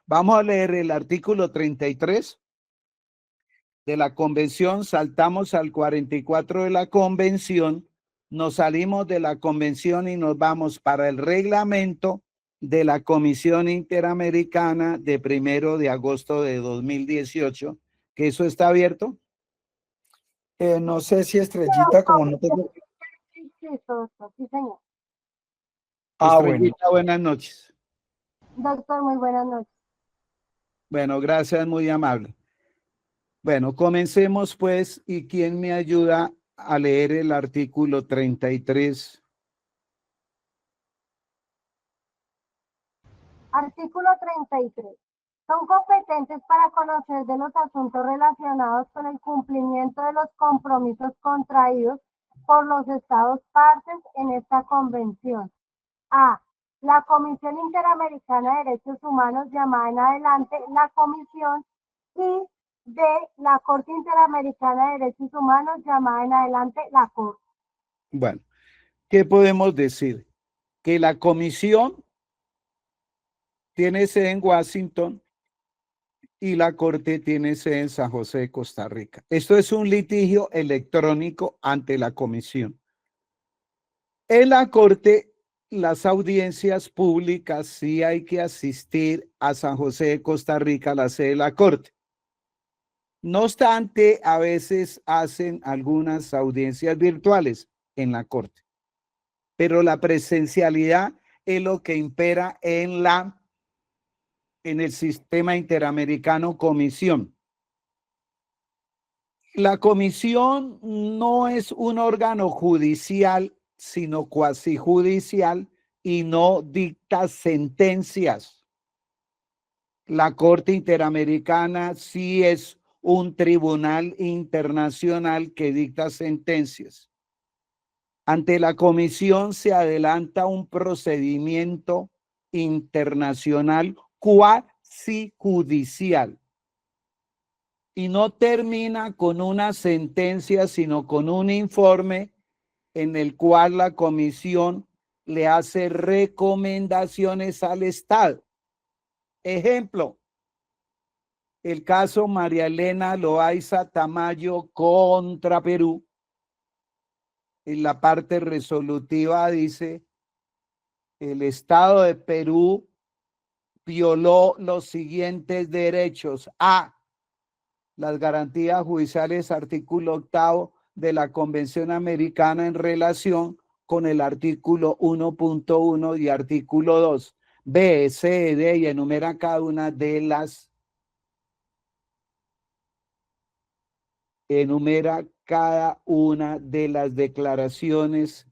Vamos a leer el artículo 33 de la convención, saltamos al 44 de la convención, nos salimos de la convención y nos vamos para el reglamento de la Comisión Interamericana de 1 de agosto de 2018, que eso está abierto. No sé si Estrellita, como no tengo... Sí, doctor, sí, señor. Estrellita, buenas noches. Doctor, muy buenas noches. Bueno, gracias, muy amable. Bueno, comencemos pues, ¿y quién me ayuda a leer el artículo 33? Artículo 33. Son competentes para conocer de los asuntos relacionados con el cumplimiento de los compromisos contraídos por los Estados partes en esta convención. A. La Comisión Interamericana de Derechos Humanos, llamada en adelante la Comisión, y D. La Corte Interamericana de Derechos Humanos, llamada en adelante la Corte. Bueno, ¿qué podemos decir? Que la comisión tiene sede en Washington y la Corte tiene sede en San José de Costa Rica. Esto es un litigio electrónico ante la comisión. En la Corte, las audiencias públicas sí hay que asistir a San José de Costa Rica, la sede de la Corte. No obstante, a veces hacen algunas audiencias virtuales en la Corte, pero la presencialidad es lo que impera en el sistema interamericano comisión. La comisión no es un órgano judicial, sino cuasi judicial, y no dicta sentencias. La Corte Interamericana sí es un tribunal internacional que dicta sentencias. Ante la comisión se adelanta un procedimiento internacional cuasi judicial y no termina con una sentencia, sino con un informe en el cual la comisión le hace recomendaciones al Estado. Ejemplo, el caso María Elena Loaiza Tamayo contra Perú. En la parte resolutiva dice: el Estado de Perú violó los siguientes derechos. A, las garantías judiciales, artículo 8 de la Convención Americana en relación con el artículo 1.1 y artículo 2. B, C, D, y enumera cada una de las declaraciones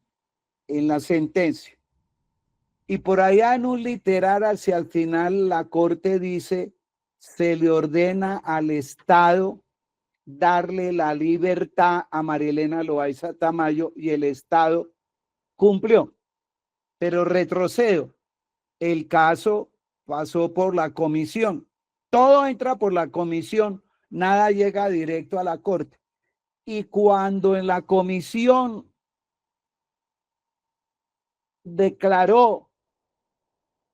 en la sentencia. Y por allá en un literal hacia el final la Corte dice: se le ordena al Estado darle la libertad a María Elena Loaiza Tamayo, y el Estado cumplió. Pero retrocedo, el caso pasó por la comisión, todo entra por la comisión, nada llega directo a la Corte. Y cuando en la comisión declaró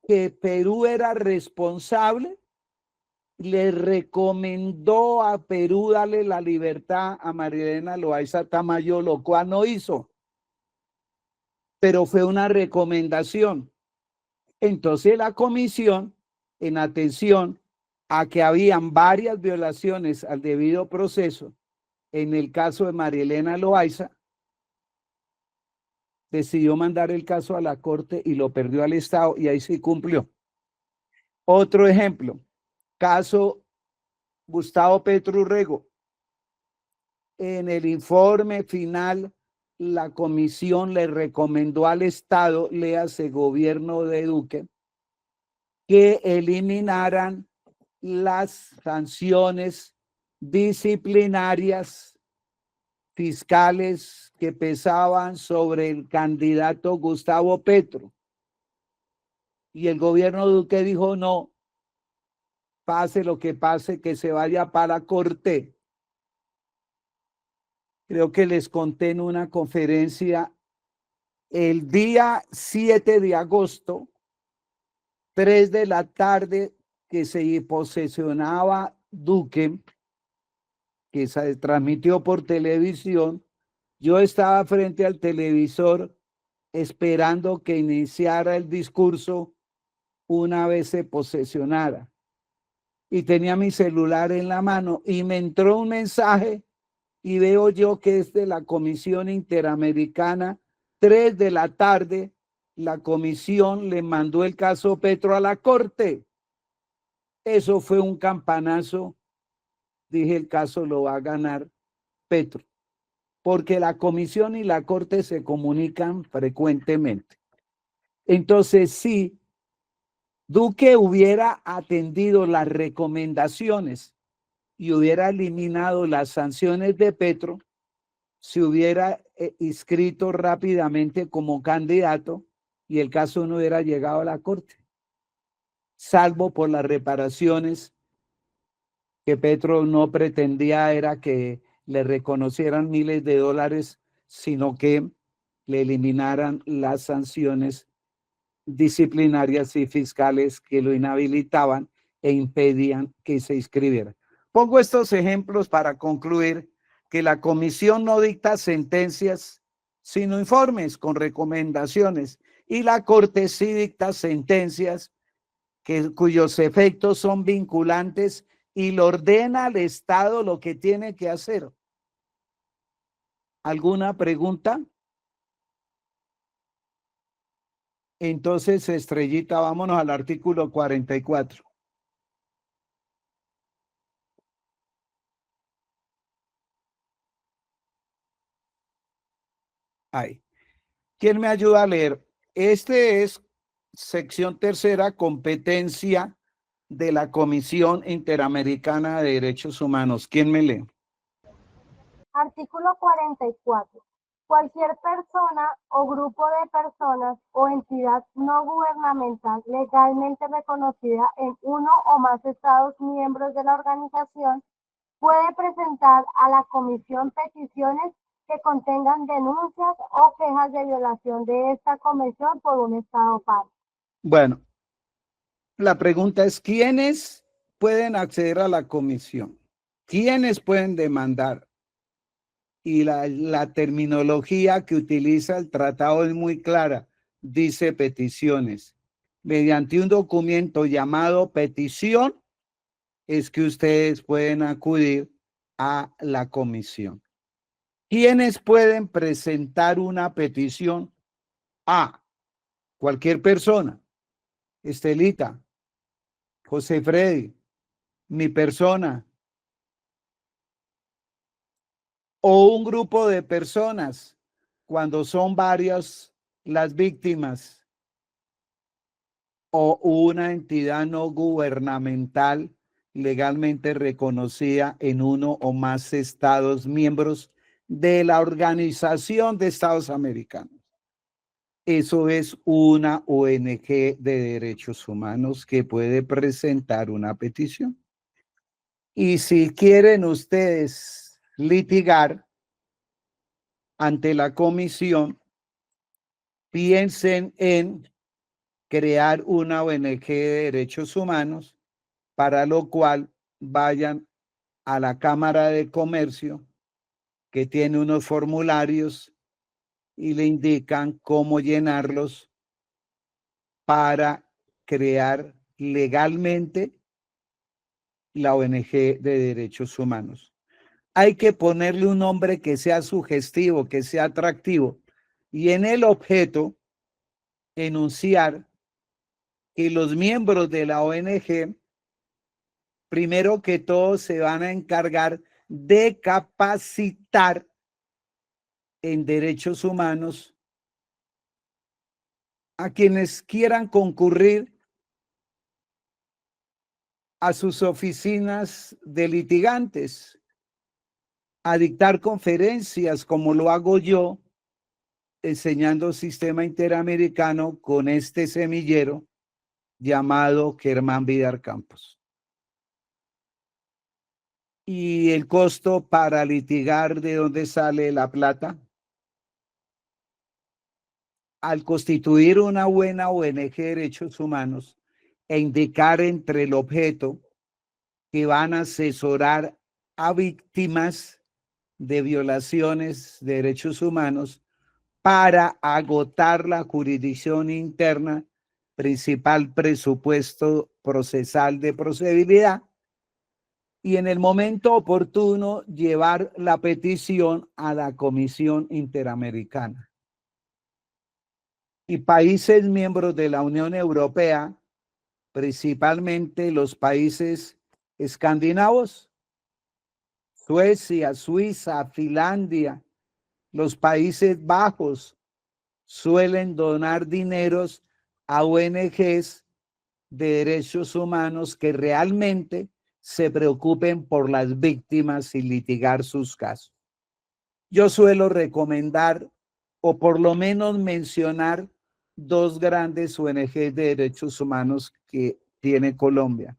que Perú era responsable, le recomendó a Perú darle la libertad a María Elena Loaiza Tamayo, lo cual no hizo, pero fue una recomendación. Entonces la comisión, en atención a que habían varias violaciones al debido proceso en el caso de María Elena Loaiza, decidió mandar el caso a la Corte y lo perdió al Estado, y ahí sí cumplió. Otro ejemplo, caso Gustavo Petro Urrego. En el informe final, la comisión le recomendó al Estado, léase gobierno de Duque, que eliminaran las sanciones disciplinarias fiscales que pesaban sobre el candidato Gustavo Petro. Y el gobierno Duque dijo: no, pase lo que pase, que se vaya para Corte. Creo que les conté en una conferencia, el día 7 de agosto, 3 de la tarde, que se posesionaba Duque, que se transmitió por televisión, yo estaba frente al televisor esperando que iniciara el discurso una vez se posesionara. Y tenía mi celular en la mano y me entró un mensaje y veo yo que es de la Comisión Interamericana, 3 de la tarde, la comisión le mandó el caso Petro a la corte. Eso fue un campanazo. Dije, el caso lo va a ganar Petro, porque la comisión y la corte se comunican frecuentemente. Entonces, si Duque hubiera atendido las recomendaciones y hubiera eliminado las sanciones de Petro, se hubiera inscrito rápidamente como candidato y el caso no hubiera llegado a la corte, salvo por las reparaciones que Petro no pretendía era que le reconocieran miles de dólares, sino que le eliminaran las sanciones disciplinarias y fiscales que lo inhabilitaban e impedían que se inscribiera. Pongo estos ejemplos para concluir que la comisión no dicta sentencias, sino informes con recomendaciones, y la Corte sí dicta sentencias cuyos efectos son vinculantes y le ordena al Estado lo que tiene que hacer. ¿Alguna pregunta? Entonces, Estrellita, vámonos al artículo 44. Ahí. ¿Quién me ayuda a leer? Este es sección tercera, competencia de la Comisión Interamericana de Derechos Humanos. ¿Quién me lee? Artículo 44. Cualquier persona o grupo de personas o entidad no gubernamental legalmente reconocida en uno o más estados miembros de la organización puede presentar a la comisión peticiones que contengan denuncias o quejas de violación de esta convención por un estado parte. Bueno, la pregunta es, ¿quiénes pueden acceder a la comisión? ¿Quiénes pueden demandar? Y la terminología que utiliza el tratado es muy clara. Dice peticiones. Mediante un documento llamado petición es que ustedes pueden acudir a la comisión. ¿Quiénes pueden presentar una petición? A, cualquier persona. Estelita, José Freddy, mi persona, o un grupo de personas, cuando son varias las víctimas, o una entidad no gubernamental legalmente reconocida en uno o más estados miembros de la Organización de Estados Americanos. Eso es una ONG de derechos humanos que puede presentar una petición. Y si quieren ustedes litigar ante la comisión, piensen en crear una ONG de derechos humanos, para lo cual vayan a la Cámara de Comercio, que tiene unos formularios y le indican cómo llenarlos para crear legalmente la ONG de derechos humanos. Hay que ponerle un nombre que sea sugestivo, que sea atractivo, y en el objeto enunciar que los miembros de la ONG, primero que todo, se van a encargar de capacitar en derechos humanos a quienes quieran concurrir a sus oficinas de litigantes, a dictar conferencias como lo hago yo, enseñando sistema interamericano con este semillero llamado Germán Vidar Campos. ¿Y el costo para litigar de dónde sale la plata? Al constituir una buena ONG de derechos humanos, e indicar entre el objeto que van a asesorar a víctimas de violaciones de derechos humanos para agotar la jurisdicción interna, principal presupuesto procesal de procedibilidad, y en el momento oportuno llevar la petición a la Comisión Interamericana. Y países miembros de la Unión Europea, principalmente los países escandinavos, Suecia, Suiza, Finlandia, los Países Bajos, suelen donar dineros a ONGs de derechos humanos que realmente se preocupen por las víctimas y litigar sus casos. Yo suelo recomendar, o por lo menos mencionar, dos grandes ONGs de derechos humanos que tiene Colombia.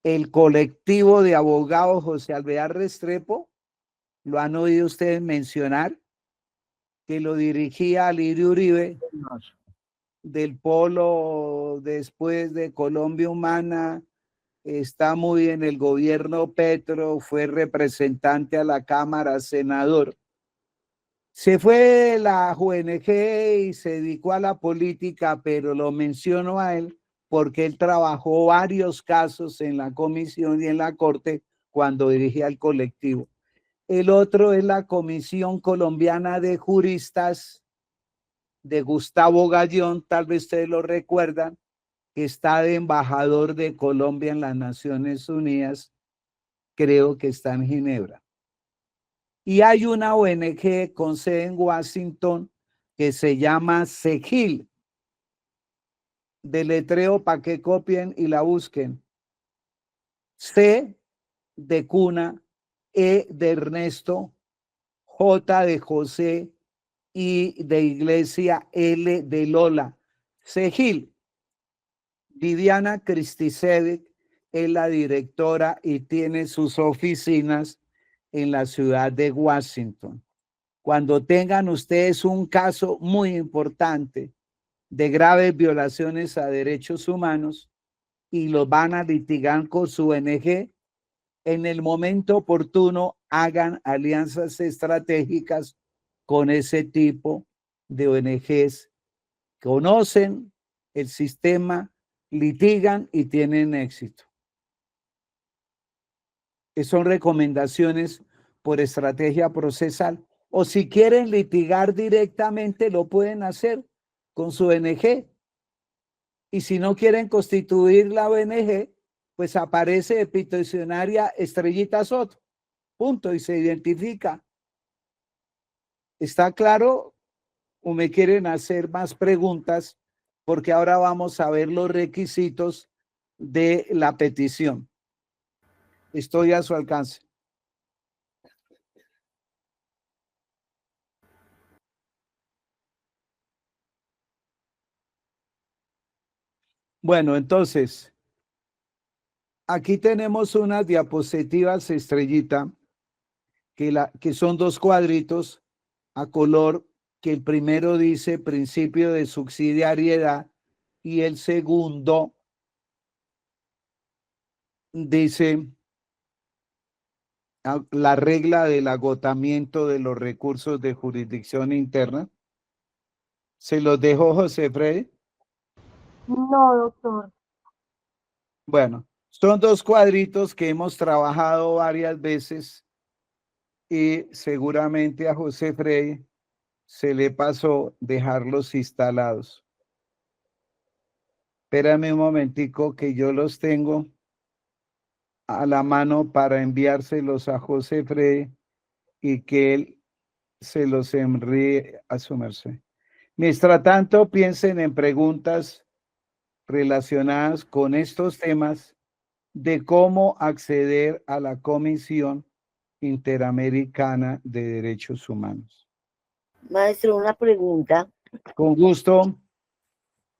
El colectivo de abogados José Alvear Restrepo, lo han oído ustedes mencionar, que lo dirigía Alirio Uribe, del polo después de Colombia Humana, está muy en el gobierno Petro, fue representante a la Cámara, senador. Se fue de la ONG y se dedicó a la política, pero lo menciono a él porque él trabajó varios casos en la comisión y en la corte cuando dirigía el colectivo. El otro es la Comisión Colombiana de Juristas de Gustavo Gallón, tal vez ustedes lo recuerdan, que está de embajador de Colombia en las Naciones Unidas, creo que está en Ginebra. Y hay una ONG con sede en Washington que se llama SEGIL, deletreo para que copien y la busquen. C de cuna, E de Ernesto, J de José, I de Iglesia, L de Lola. SEGIL. Viviana Cristicevic es la directora y tiene sus oficinas en la ciudad de Washington. Cuando tengan ustedes un caso muy importante de graves violaciones a derechos humanos y los van a litigar con su ONG, en el momento oportuno hagan alianzas estratégicas con ese tipo de ONGs. Conocen el sistema, litigan y tienen éxito. Son recomendaciones por estrategia procesal. O si quieren litigar directamente, lo pueden hacer con su ONG. Y si no quieren constituir la ONG, pues aparece de peticionaria Estrellita Soto. Punto. Y se identifica. ¿Está claro? ¿O me quieren hacer más preguntas? Porque ahora vamos a ver los requisitos de la petición. Estoy a su alcance. Bueno, entonces, aquí tenemos unas diapositivas, Estrellita, que son dos cuadritos a color, que el primero dice principio de subsidiariedad y el segundo dice la regla del agotamiento de los recursos de jurisdicción interna. ¿Se los dejó José Freddy? No, doctor. Bueno, son dos cuadritos que hemos trabajado varias veces y seguramente a José Freddy se le pasó dejarlos instalados. Espérame un momentico que yo los tengo a la mano para enviárselos a José Freddy y que él se los envíe a su merced. Mientras tanto, piensen en preguntas relacionadas con estos temas de cómo acceder a la Comisión Interamericana de Derechos Humanos. Maestro, una pregunta. Con gusto.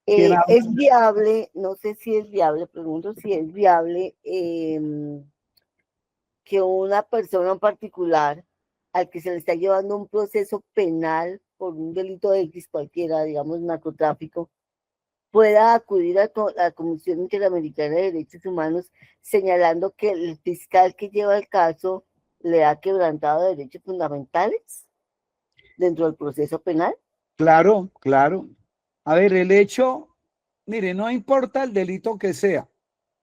¿Quién habla? ¿Es viable, no sé si es viable, pregunto si es viable que una persona en particular al que se le está llevando un proceso penal por un delito X cualquiera, digamos narcotráfico, pueda acudir a la Comisión Interamericana de Derechos Humanos señalando que el fiscal que lleva el caso le ha quebrantado derechos fundamentales dentro del proceso penal? Claro, claro. A ver, el hecho, mire, no importa el delito que sea,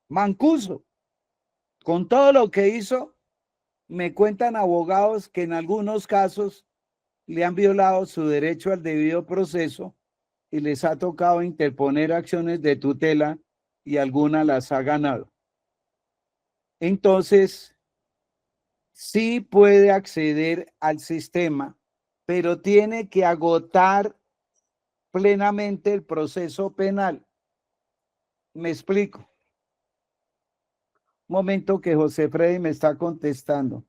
Mancuso, con todo lo que hizo, me cuentan abogados que en algunos casos le han violado su derecho al debido proceso y les ha tocado interponer acciones de tutela y algunas las ha ganado. Entonces, sí puede acceder al sistema, pero tiene que agotar plenamente el proceso penal. Me explico. Un momento que José Freddy me está contestando.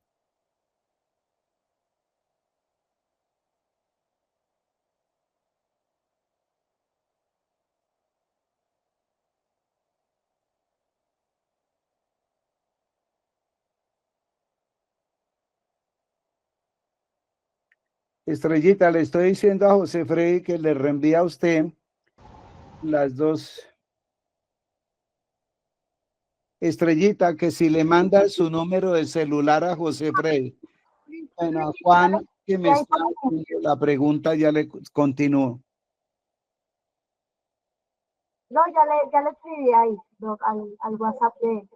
Estrellita, le estoy diciendo a José Freddy que le reenvía a usted las dos. Estrellita, que si le manda su número de celular a José Freddy. Bueno, a Juan, que me está haciendo la pregunta, ya le continúo. No, ya le escribí ahí, doc, al WhatsApp de él.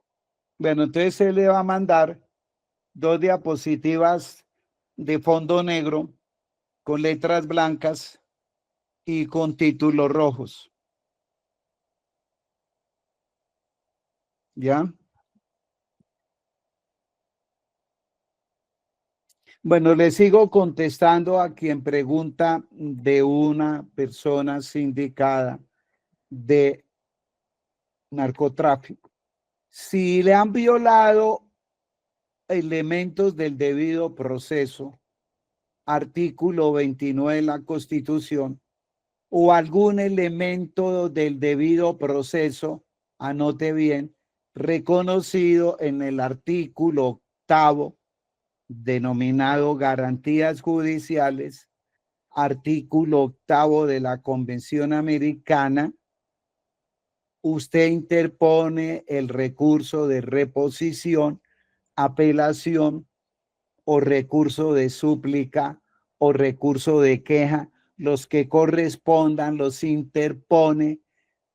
Bueno, entonces él le va a mandar 2 diapositivas de fondo negro con letras blancas y con títulos rojos. ¿Ya? Bueno, le sigo contestando a quien pregunta de una persona sindicada de narcotráfico. Si le han violado elementos del debido proceso, artículo 29 de la Constitución, o algún elemento del debido proceso, anote bien, reconocido en el artículo 8º, denominado garantías judiciales, artículo 8º de la Convención Americana, usted interpone el recurso de reposición, apelación o recurso de súplica o recurso de queja, los que correspondan los interpone,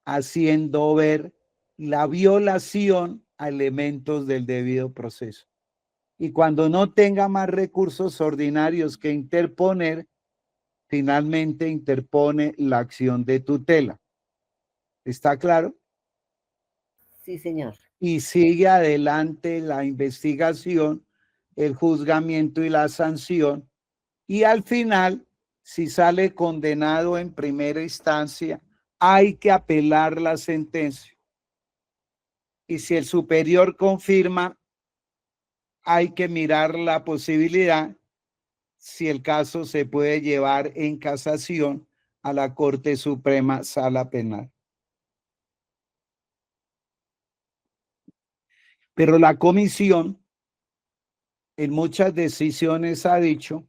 haciendo ver la violación a elementos del debido proceso. Y cuando no tenga más recursos ordinarios que interponer, finalmente interpone la acción de tutela. ¿Está claro? Sí, señor. Y sigue adelante la investigación, el juzgamiento y la sanción. Y al final, si sale condenado en primera instancia, hay que apelar la sentencia. Y si el superior confirma, hay que mirar la posibilidad, si el caso se puede llevar en casación a la Corte Suprema Sala Penal. Pero la comisión en muchas decisiones ha dicho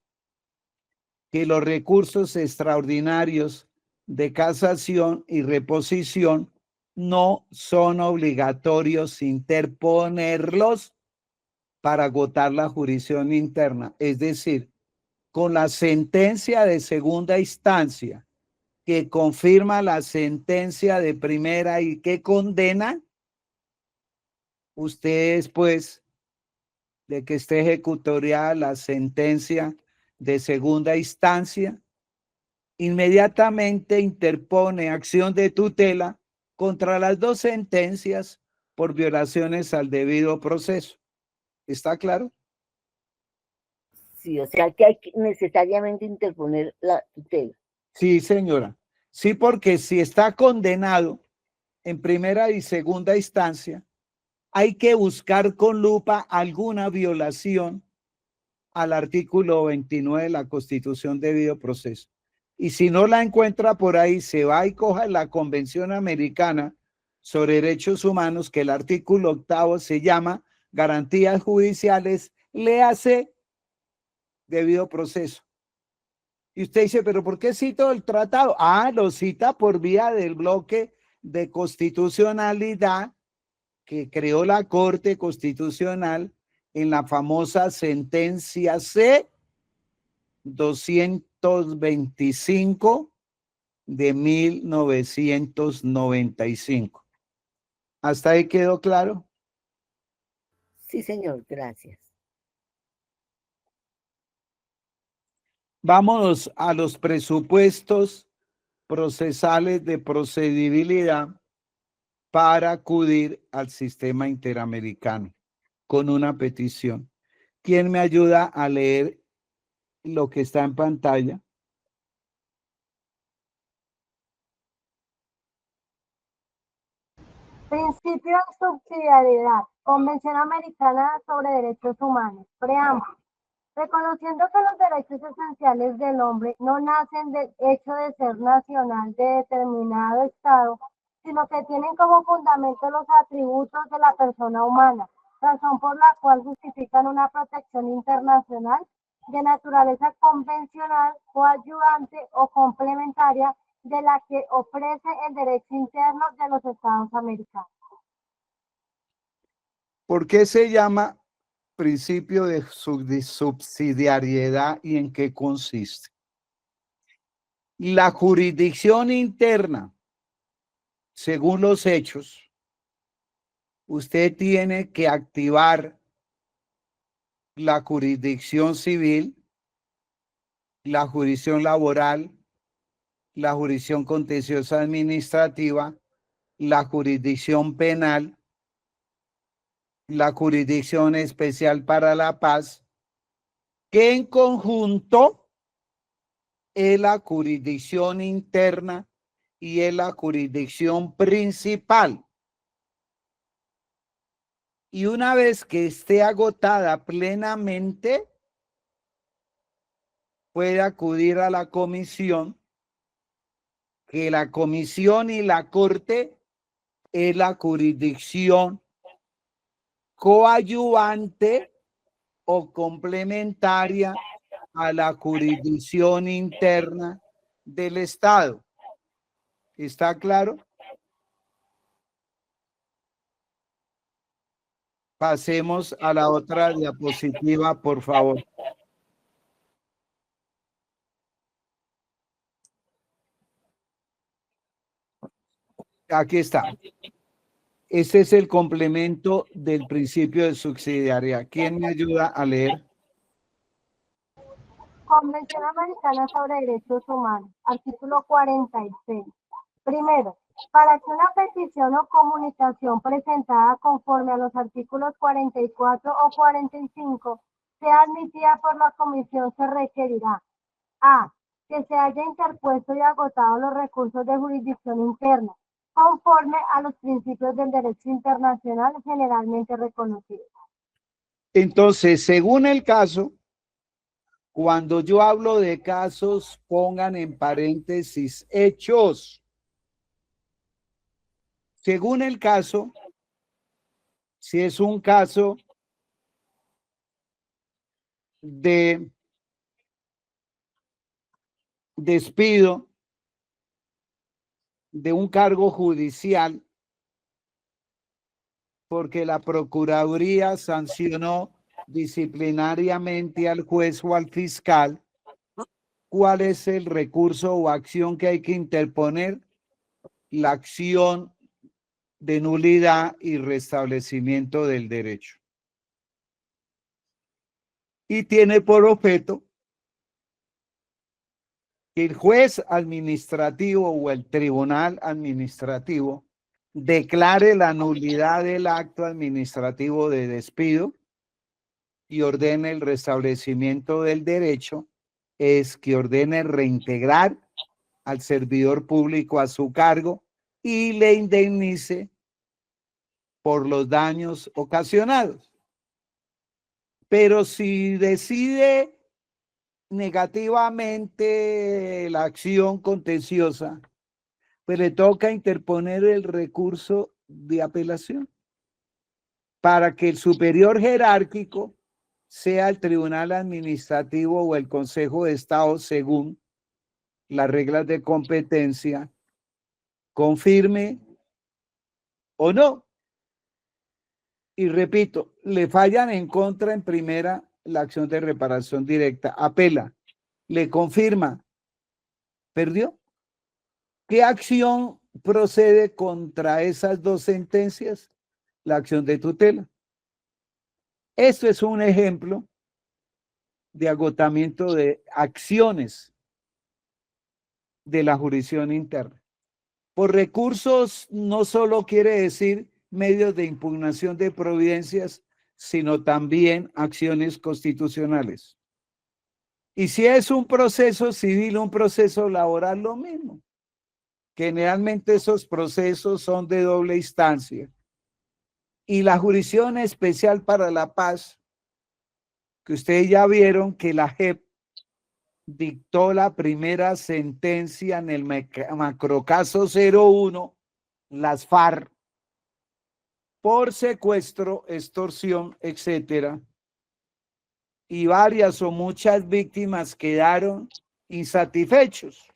que los recursos extraordinarios de casación y reposición no son obligatorios interponerlos para agotar la jurisdicción interna. Es decir, con la sentencia de segunda instancia que confirma la sentencia de primera y que condena, usted después de que esté ejecutoriada la sentencia de segunda instancia, inmediatamente interpone acción de tutela contra las 2 sentencias por violaciones al debido proceso. ¿Está claro? Sí, o sea que hay que necesariamente interponer la tutela. Sí, señora. Sí, porque si está condenado en primera y segunda instancia, hay que buscar con lupa alguna violación al artículo 29 de la Constitución de debido proceso. Y si no la encuentra por ahí, se va y coja la Convención Americana sobre Derechos Humanos, que el artículo 8º se llama Garantías Judiciales, léase debido proceso. Y usted dice, ¿pero por qué cito el tratado? Ah, lo cita por vía del bloque de constitucionalidad que creó la Corte Constitucional en la famosa sentencia C-225 de 1995. ¿Hasta ahí quedó claro? Sí, señor, gracias. Vámonos a los presupuestos procesales de procedibilidad para acudir al sistema interamericano con una petición. ¿Quién me ayuda a leer lo que está en pantalla? Principio de subsidiariedad. Convención Americana sobre Derechos Humanos. Preámbulo. Reconociendo que los derechos esenciales del hombre no nacen del hecho de ser nacional de determinado Estado, sino que tienen como fundamento los atributos de la persona humana, razón por la cual justifican una protección internacional de naturaleza convencional, coadyuvante o complementaria de la que ofrece el derecho interno de los Estados americanos. ¿Por qué se llama principio de subsidiariedad y en qué consiste? La jurisdicción interna, según los hechos, usted tiene que activar la jurisdicción civil, la jurisdicción laboral, la jurisdicción contenciosa administrativa, la jurisdicción penal, la jurisdicción especial para la paz, que en conjunto es la jurisdicción interna y es la jurisdicción principal. Y una vez que esté agotada plenamente, puede acudir a la comisión, que la comisión y la corte es la jurisdicción coadyuvante o complementaria a la jurisdicción interna del Estado. ¿Está claro? Pasemos a la otra diapositiva, por favor. Aquí está. Este es el complemento del principio de subsidiariedad. ¿Quién me ayuda a leer? Convención Americana sobre Derechos Humanos, artículo 46. Primero, para que una petición o comunicación presentada conforme a los artículos 44 o 45 sea admitida por la comisión, se requerirá: A. Que se haya interpuesto y agotado los recursos de jurisdicción interna, conforme a los principios del derecho internacional generalmente reconocidos. Entonces, según el caso, cuando yo hablo de casos, pongan en paréntesis hechos. Según el caso, si es un caso de despido de un cargo judicial, porque la Procuraduría sancionó disciplinariamente al juez o al fiscal, ¿cuál es el recurso o acción que hay que interponer? La acción de nulidad y restablecimiento del derecho. Y tiene por objeto que el juez administrativo o el tribunal administrativo declare la nulidad del acto administrativo de despido y ordene el restablecimiento del derecho, es que ordene reintegrar al servidor público a su cargo y le indemnice por los daños ocasionados. Pero si decide negativamente la acción contenciosa, pues le toca interponer el recurso de apelación para que el superior jerárquico sea el tribunal administrativo o el Consejo de Estado, según las reglas de competencia, confirme o no. Y repito, le fallan en contra en primera la acción de reparación directa, apela, le confirma, perdió. ¿Qué acción procede contra esas dos sentencias? La acción de tutela. Esto es un ejemplo de agotamiento de acciones de la jurisdicción interna. Por recursos no solo quiere decir medios de impugnación de providencias, sino también acciones constitucionales. Y si es un proceso civil, un proceso laboral, lo mismo. Generalmente esos procesos son de doble instancia. Y la Jurisdicción Especial para la Paz, que ustedes ya vieron que la JEP dictó la primera sentencia en el macrocaso 01, las FARC, por secuestro, extorsión, etcétera. Y varias o muchas víctimas quedaron insatisfechos.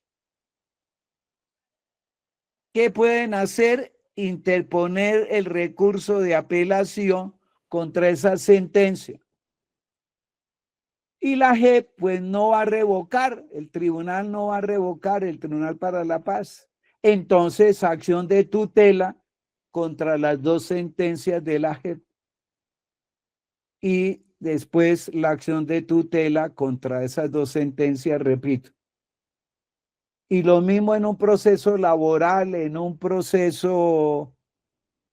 ¿Qué pueden hacer? Interponer el recurso de apelación contra esa sentencia. Y la JEP pues no va a revocar, el tribunal no va a revocar, el Tribunal para la Paz. Entonces, acción de tutela contra las dos sentencias de la JEP. Y después la acción de tutela contra esas dos sentencias, repito. Y lo mismo en un proceso laboral, en un proceso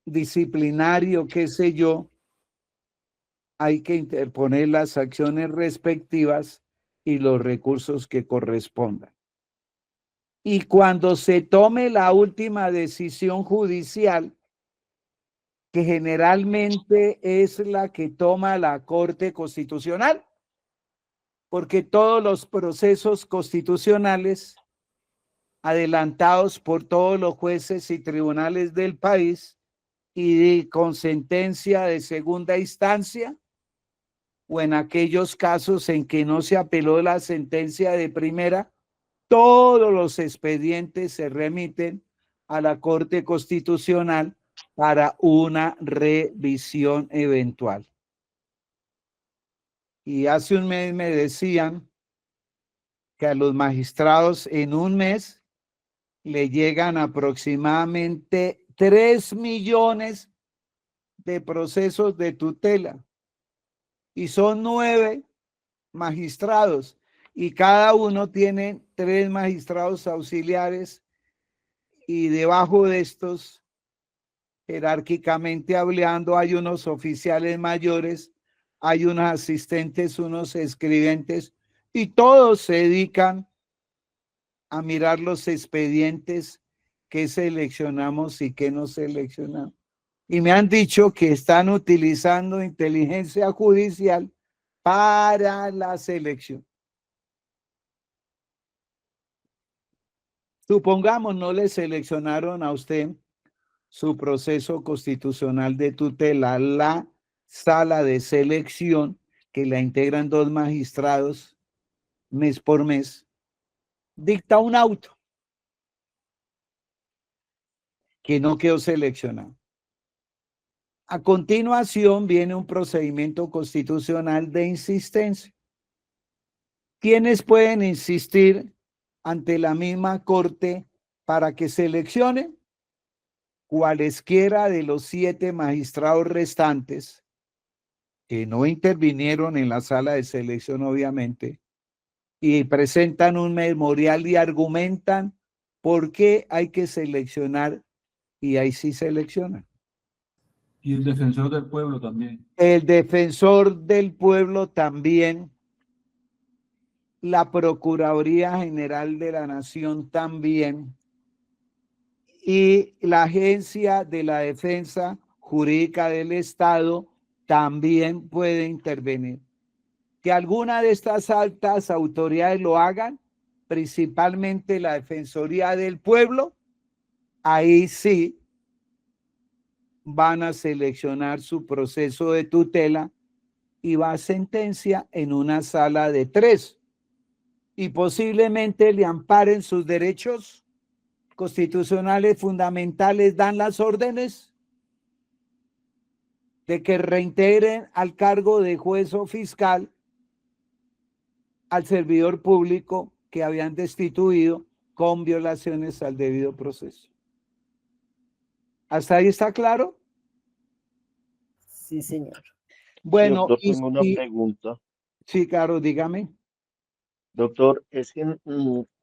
disciplinario, qué sé yo, hay que interponer las acciones respectivas y los recursos que correspondan. Y cuando se tome la última decisión judicial, que generalmente es la que toma la Corte Constitucional, porque todos los procesos constitucionales adelantados por todos los jueces y tribunales del país y con sentencia de segunda instancia, o en aquellos casos en que no se apeló la sentencia de primera, todos los expedientes se remiten a la Corte Constitucional para una revisión eventual. Y hace un mes me decían que a los magistrados en un mes le llegan aproximadamente 3 millones de procesos de tutela y son 9 magistrados y cada uno tiene 3 magistrados auxiliares y debajo de estos, jerárquicamente hablando, hay unos oficiales mayores, hay unos asistentes, unos escribentes y todos se dedican a mirar los expedientes que seleccionamos y que no seleccionamos. Y me han dicho que están utilizando inteligencia judicial para la selección. Supongamos no le seleccionaron a usted su proceso constitucional de tutela, la sala de selección, que la integran 2 magistrados mes por mes, dicta un auto que no quedó seleccionado. A continuación viene un procedimiento constitucional de insistencia. ¿Quiénes pueden insistir ante la misma Corte para que seleccione? Cualesquiera de los 7 magistrados restantes que no intervinieron en la sala de selección, obviamente, y presentan un memorial y argumentan por qué hay que seleccionar, y ahí sí seleccionan. Y el defensor del pueblo también. El defensor del pueblo también, la Procuraduría General de la Nación también, y la Agencia de la Defensa Jurídica del Estado también puede intervenir. Que alguna de estas altas autoridades lo hagan, principalmente la Defensoría del Pueblo, ahí sí van a seleccionar su proceso de tutela y va a sentencia en una sala de 3 y posiblemente le amparen sus derechos constitucionales fundamentales, dan las órdenes de que reintegren al cargo de juez o fiscal al servidor público que habían destituido con violaciones al debido proceso. ¿Hasta ahí está claro? Sí, señor. Bueno, Doctor, tengo una pregunta. sí, claro, dígame. Doctor, es que,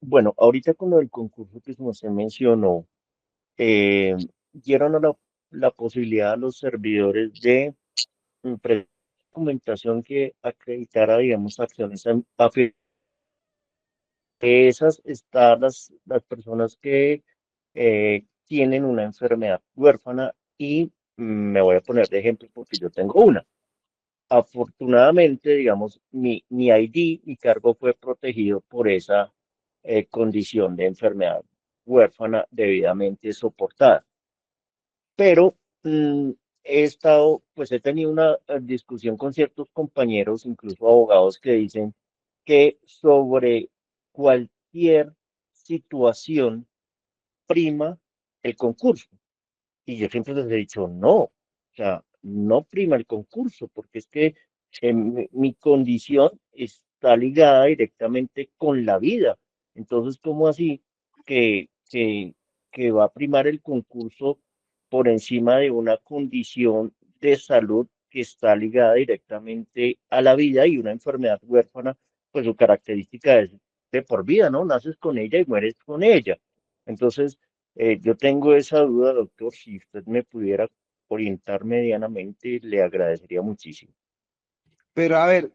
bueno, ahorita con lo del concurso que como se mencionó, dieron la posibilidad a los servidores de presentar documentación que acreditara, digamos, acciones de esas están las personas que tienen una enfermedad huérfana y me voy a poner de ejemplo porque yo tengo una. Afortunadamente, digamos, mi ID, mi cargo fue protegido por esa condición de enfermedad huérfana debidamente soportada. Pero pues he tenido una discusión con ciertos compañeros, incluso abogados, que dicen que sobre cualquier situación prima el concurso. Y yo siempre les he dicho, no, o sea, no prima el concurso, porque es que mi condición está ligada directamente con la vida. Entonces, ¿cómo así que, que, que va a primar el concurso por encima de una condición de salud que está ligada directamente a la vida y una enfermedad huérfana? Pues su característica es de por vida, ¿no? Naces con ella y mueres con ella. Entonces, yo tengo esa duda, doctor. Si usted me pudiera orientar medianamente, le agradecería muchísimo. Pero a ver,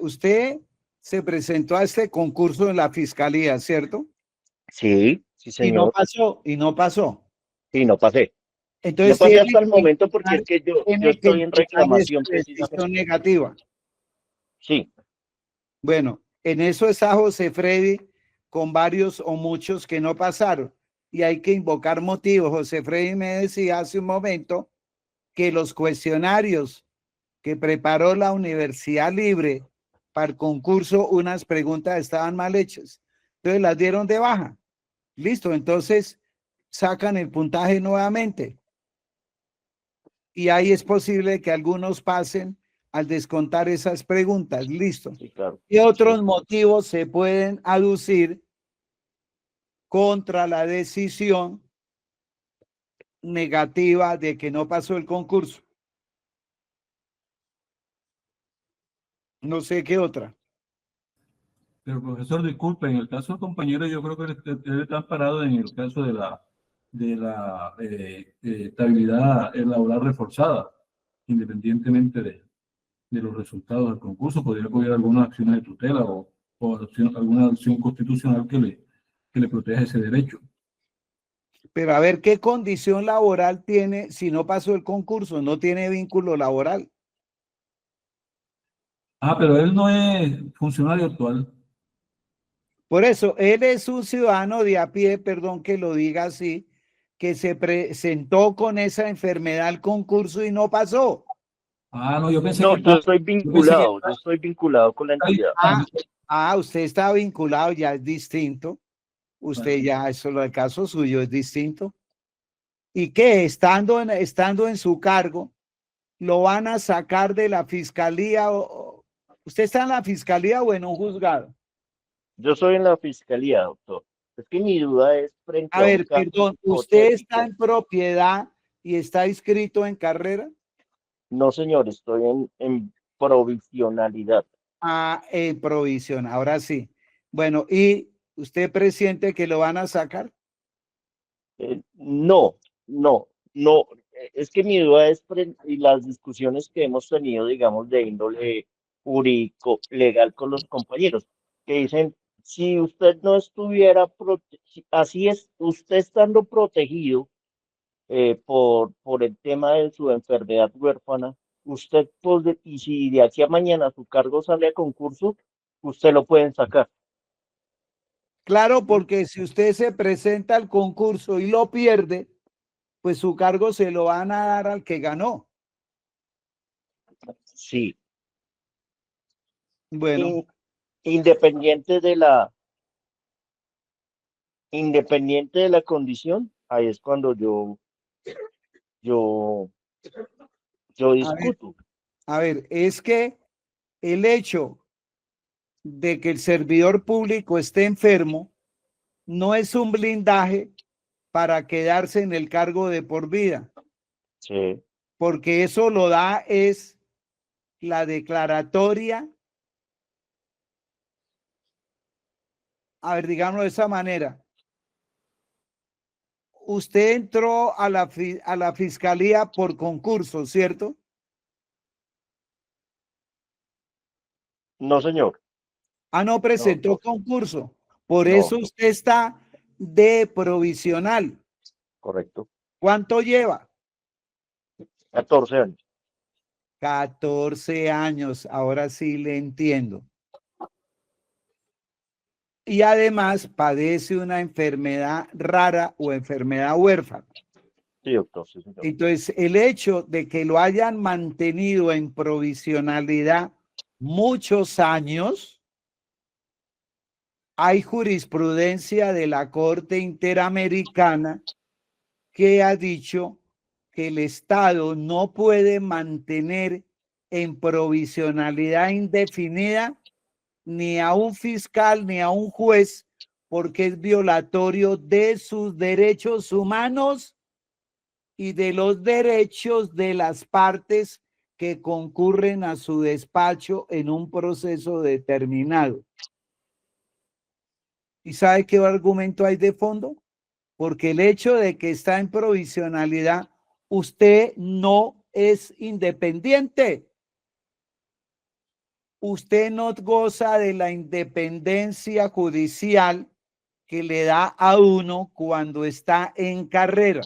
usted se presentó a este concurso en la fiscalía, ¿cierto? Sí, sí, Y no señor. pasó, y no pasó. Sí, no pasé. No Entonces pasé tiene hasta el que momento porque entregar, es que yo tiene que estoy en entregar esa reclamación decisión precisamente. negativa. Sí, Bueno, en eso está José Freddy con varios o muchos que no pasaron y hay que invocar motivos. José Freddy me decía hace un momento que los cuestionarios que preparó la Universidad Libre para el concurso, unas preguntas estaban mal hechas. Entonces las dieron de baja. Listo, entonces sacan el puntaje nuevamente. Y ahí es posible que algunos pasen al descontar esas preguntas. Listo. sí, claro. ¿Qué otros Sí. motivos se pueden aducir contra la decisión negativa de que no pasó el concurso? No sé qué otra. Pero profesor, disculpe, en el caso del compañero, yo creo que él está amparado en el caso de la estabilidad laboral reforzada, independientemente de los resultados del concurso. Podría apoyar algunas acciones de tutela o alguna acción constitucional que le proteja ese derecho. Pero a ver qué condición laboral tiene si no pasó el concurso, no tiene vínculo laboral. Ah, pero él no es funcionario actual. Por eso, él es un ciudadano de a pie, perdón que lo diga así, que se presentó con esa enfermedad al concurso y no pasó. Ah, no, yo pensé No, que estaba, yo estoy vinculado con la entidad. Usted está vinculado, ya es distinto. Usted ya, eso lo del caso suyo es distinto. ¿Y qué? Estando en su cargo, lo van a sacar de la fiscalía. ¿Usted está en la fiscalía o en un juzgado? Yo soy en la fiscalía, doctor. Es que mi duda es frente A a un ver, caso perdón, ¿usted está hipotético. en propiedad y está inscrito en carrera? No, señor, estoy en provisionalidad. En provisión, ahora sí. Bueno, ¿y usted presiente que lo van a sacar? No, no. Es que mi duda es y las discusiones que hemos tenido, digamos, de índole jurídico, legal con los compañeros, que dicen, si usted no estuviera, así es, usted estando protegido por el tema de su enfermedad huérfana, usted, y si de aquí a mañana su cargo sale a concurso, usted lo pueden sacar. Claro, porque si usted se presenta al concurso y lo pierde, pues su cargo se lo van a dar al que ganó. Sí. Bueno, Independiente independiente de la condición, ahí es cuando yo yo ver, discuto. a ver, es que el hecho de que el servidor público esté enfermo no es un blindaje para quedarse en el cargo de por vida, Sí, porque eso lo da es la declaratoria, a ver, digámoslo de esa manera. Usted entró a la fiscalía por concurso, ¿cierto? no, señor, Ah, no no, presentó no, concurso. Por eso no, usted está de provisional. correcto. ¿Cuánto lleva? 14 años. 14 años. Ahora sí le entiendo. Y además padece una enfermedad rara o enfermedad huérfana. Sí, doctor, sí, señor. Entonces, el hecho de que lo hayan mantenido en provisionalidad muchos años, hay jurisprudencia de la Corte Interamericana que ha dicho que el Estado no puede mantener en provisionalidad indefinida ni a un fiscal ni a un juez porque es violatorio de sus derechos humanos y de los derechos de las partes que concurren a su despacho en un proceso determinado. ¿Y sabe qué argumento hay de fondo? Porque el hecho de que está en provisionalidad, usted no es independiente. Usted no goza de la independencia judicial que le da a uno cuando está en carrera.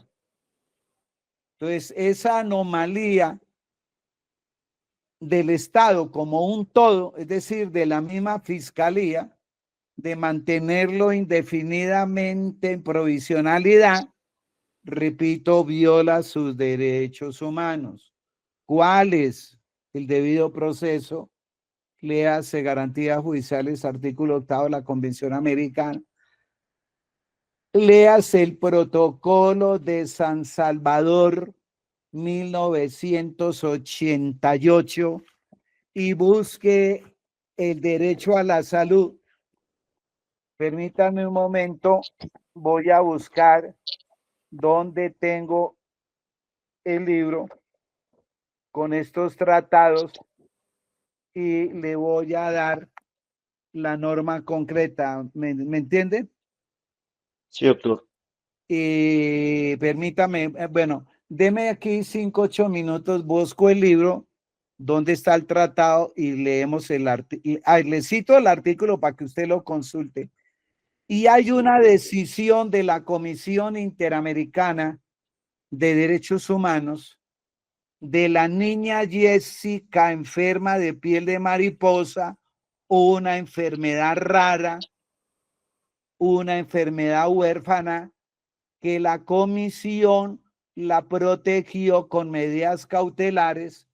Entonces, esa anomalía del Estado como un todo, es decir, de la misma fiscalía, de mantenerlo indefinidamente en provisionalidad, repito, viola sus derechos humanos. ¿Cuáles? El debido proceso, léase garantías judiciales, artículo 8 de la Convención Americana, léase el protocolo de San Salvador 1988 y busque el derecho a la salud. Permítanme un momento, voy a buscar dónde tengo el libro con estos tratados y le voy a dar la norma concreta. ¿Me entiende? Sí, doctor. Y permítame, bueno, deme aquí 5, 8 minutos, busco el libro, dónde está el tratado y leemos el artículo. Le cito el artículo para que usted lo consulte. Y hay una decisión de la Comisión Interamericana de Derechos Humanos de la niña Jessica enferma de piel de mariposa, una enfermedad rara, una enfermedad huérfana, que la comisión la protegió con medidas cautelares,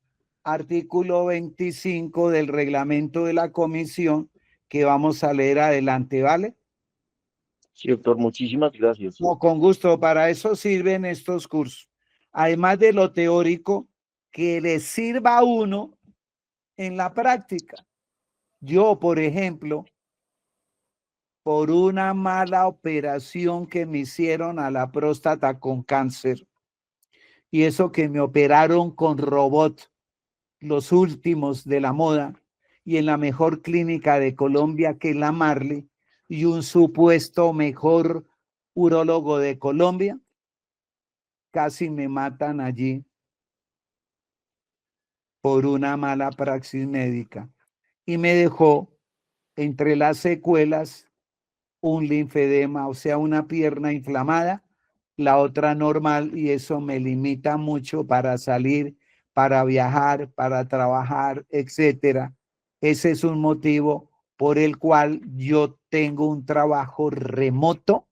artículo 25 del reglamento de la comisión, que vamos a leer adelante, ¿vale? Sí, doctor, muchísimas gracias. No, con gusto, para eso sirven estos cursos. Además de lo teórico, que les sirva a uno en la práctica. Yo, por ejemplo, por una mala operación que me hicieron a la próstata con cáncer, y eso que me operaron con robot, los últimos de la moda, y en la mejor clínica de Colombia, que es la Marley, y un supuesto mejor urólogo de Colombia, casi me matan allí por una mala praxis médica. Y me dejó entre las secuelas un linfedema, o sea, una pierna inflamada, la otra normal, y eso me limita mucho para salir, para viajar, para trabajar, etcétera. Ese es un motivo por el cual yo tengo un trabajo remoto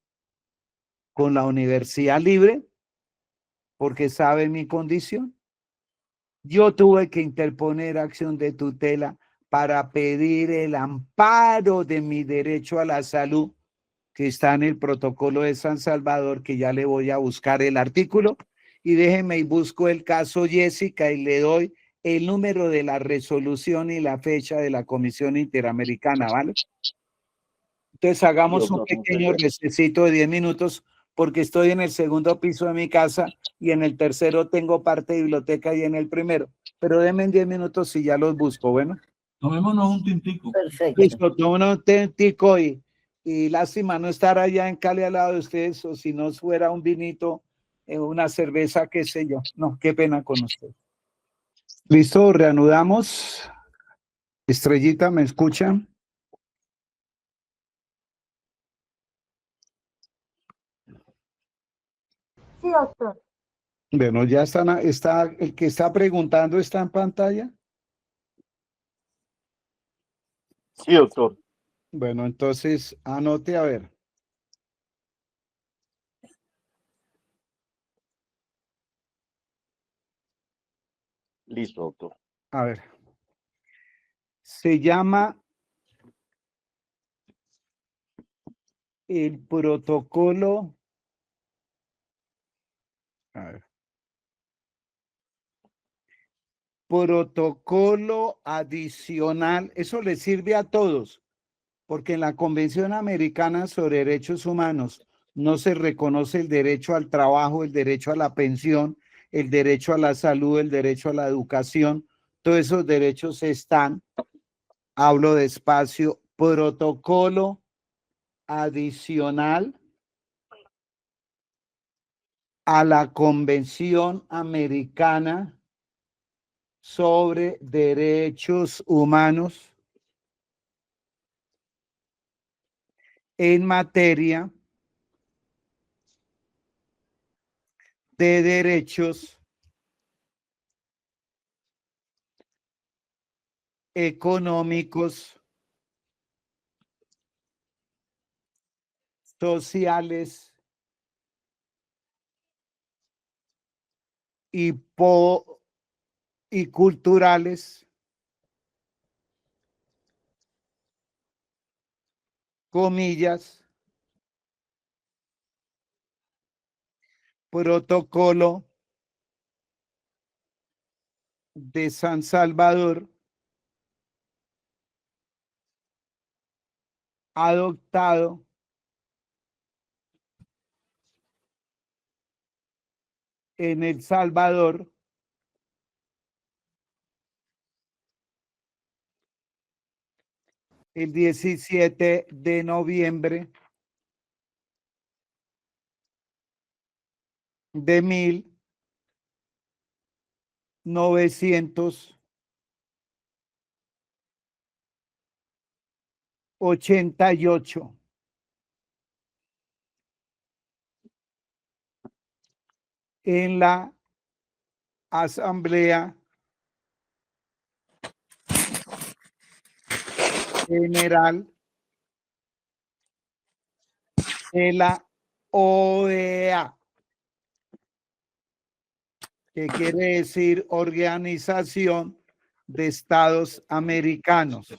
con la Universidad Libre, porque sabe mi condición. Yo tuve que interponer acción de tutela para pedir el amparo de mi derecho a la salud, que está en el protocolo de San Salvador, que ya le voy a buscar el artículo, y déjeme y busco el caso Jessica y le doy el número de la resolución y la fecha de la Comisión Interamericana, ¿vale? Entonces hagamos un Doctor, muchas pequeño gracias. recesito de 10 minutos porque estoy en el segundo piso de mi casa y en el tercero tengo parte de biblioteca y en el primero. Pero denme en 10 minutos y ya los busco, bueno. Tomémonos un tintico. Perfecto. Listo, tomo un auténtico y lástima no estar allá en Cali al lado de ustedes o si no fuera un vinito, una cerveza, qué sé yo. No, qué pena con usted. Listo, reanudamos. Estrellita, ¿me escuchan? Sí, doctor. Bueno, ya está, el que está preguntando está en pantalla. Sí, doctor. Bueno, entonces anote a ver. Listo, doctor. A ver. Se llama el protocolo. A ver. Protocolo adicional. Eso le sirve a todos, porque en la Convención Americana sobre Derechos Humanos no se reconoce el derecho al trabajo, el derecho a la pensión, el derecho a la salud, el derecho a la educación. Todos esos derechos están, hablo despacio, protocolo adicional a la Convención Americana sobre Derechos Humanos en materia de derechos económicos, sociales y, y culturales, comillas, protocolo de San Salvador, adoptado en El Salvador el 17 de noviembre de 1988 en la Asamblea General de la OEA, que quiere decir Organización de Estados Americanos.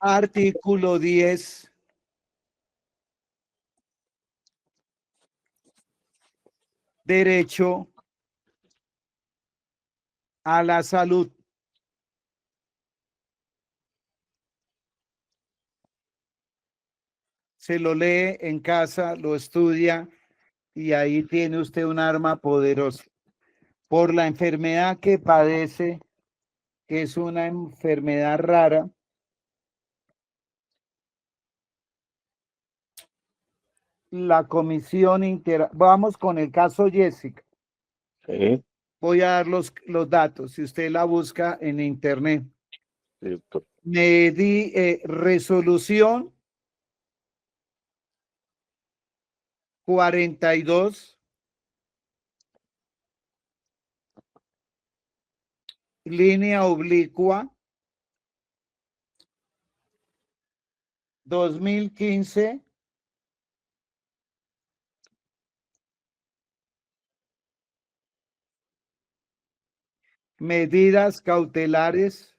Artículo 10. Derecho a la salud. Se lo lee en casa, lo estudia y ahí tiene usted un arma poderosa. Por la enfermedad que padece, que es una enfermedad rara, la comisión vamos con el caso Jessica. Sí, Voy a dar los datos, si usted la busca en internet. sí, doctor. Me di resolución 42, línea oblicua 2015, medidas cautelares,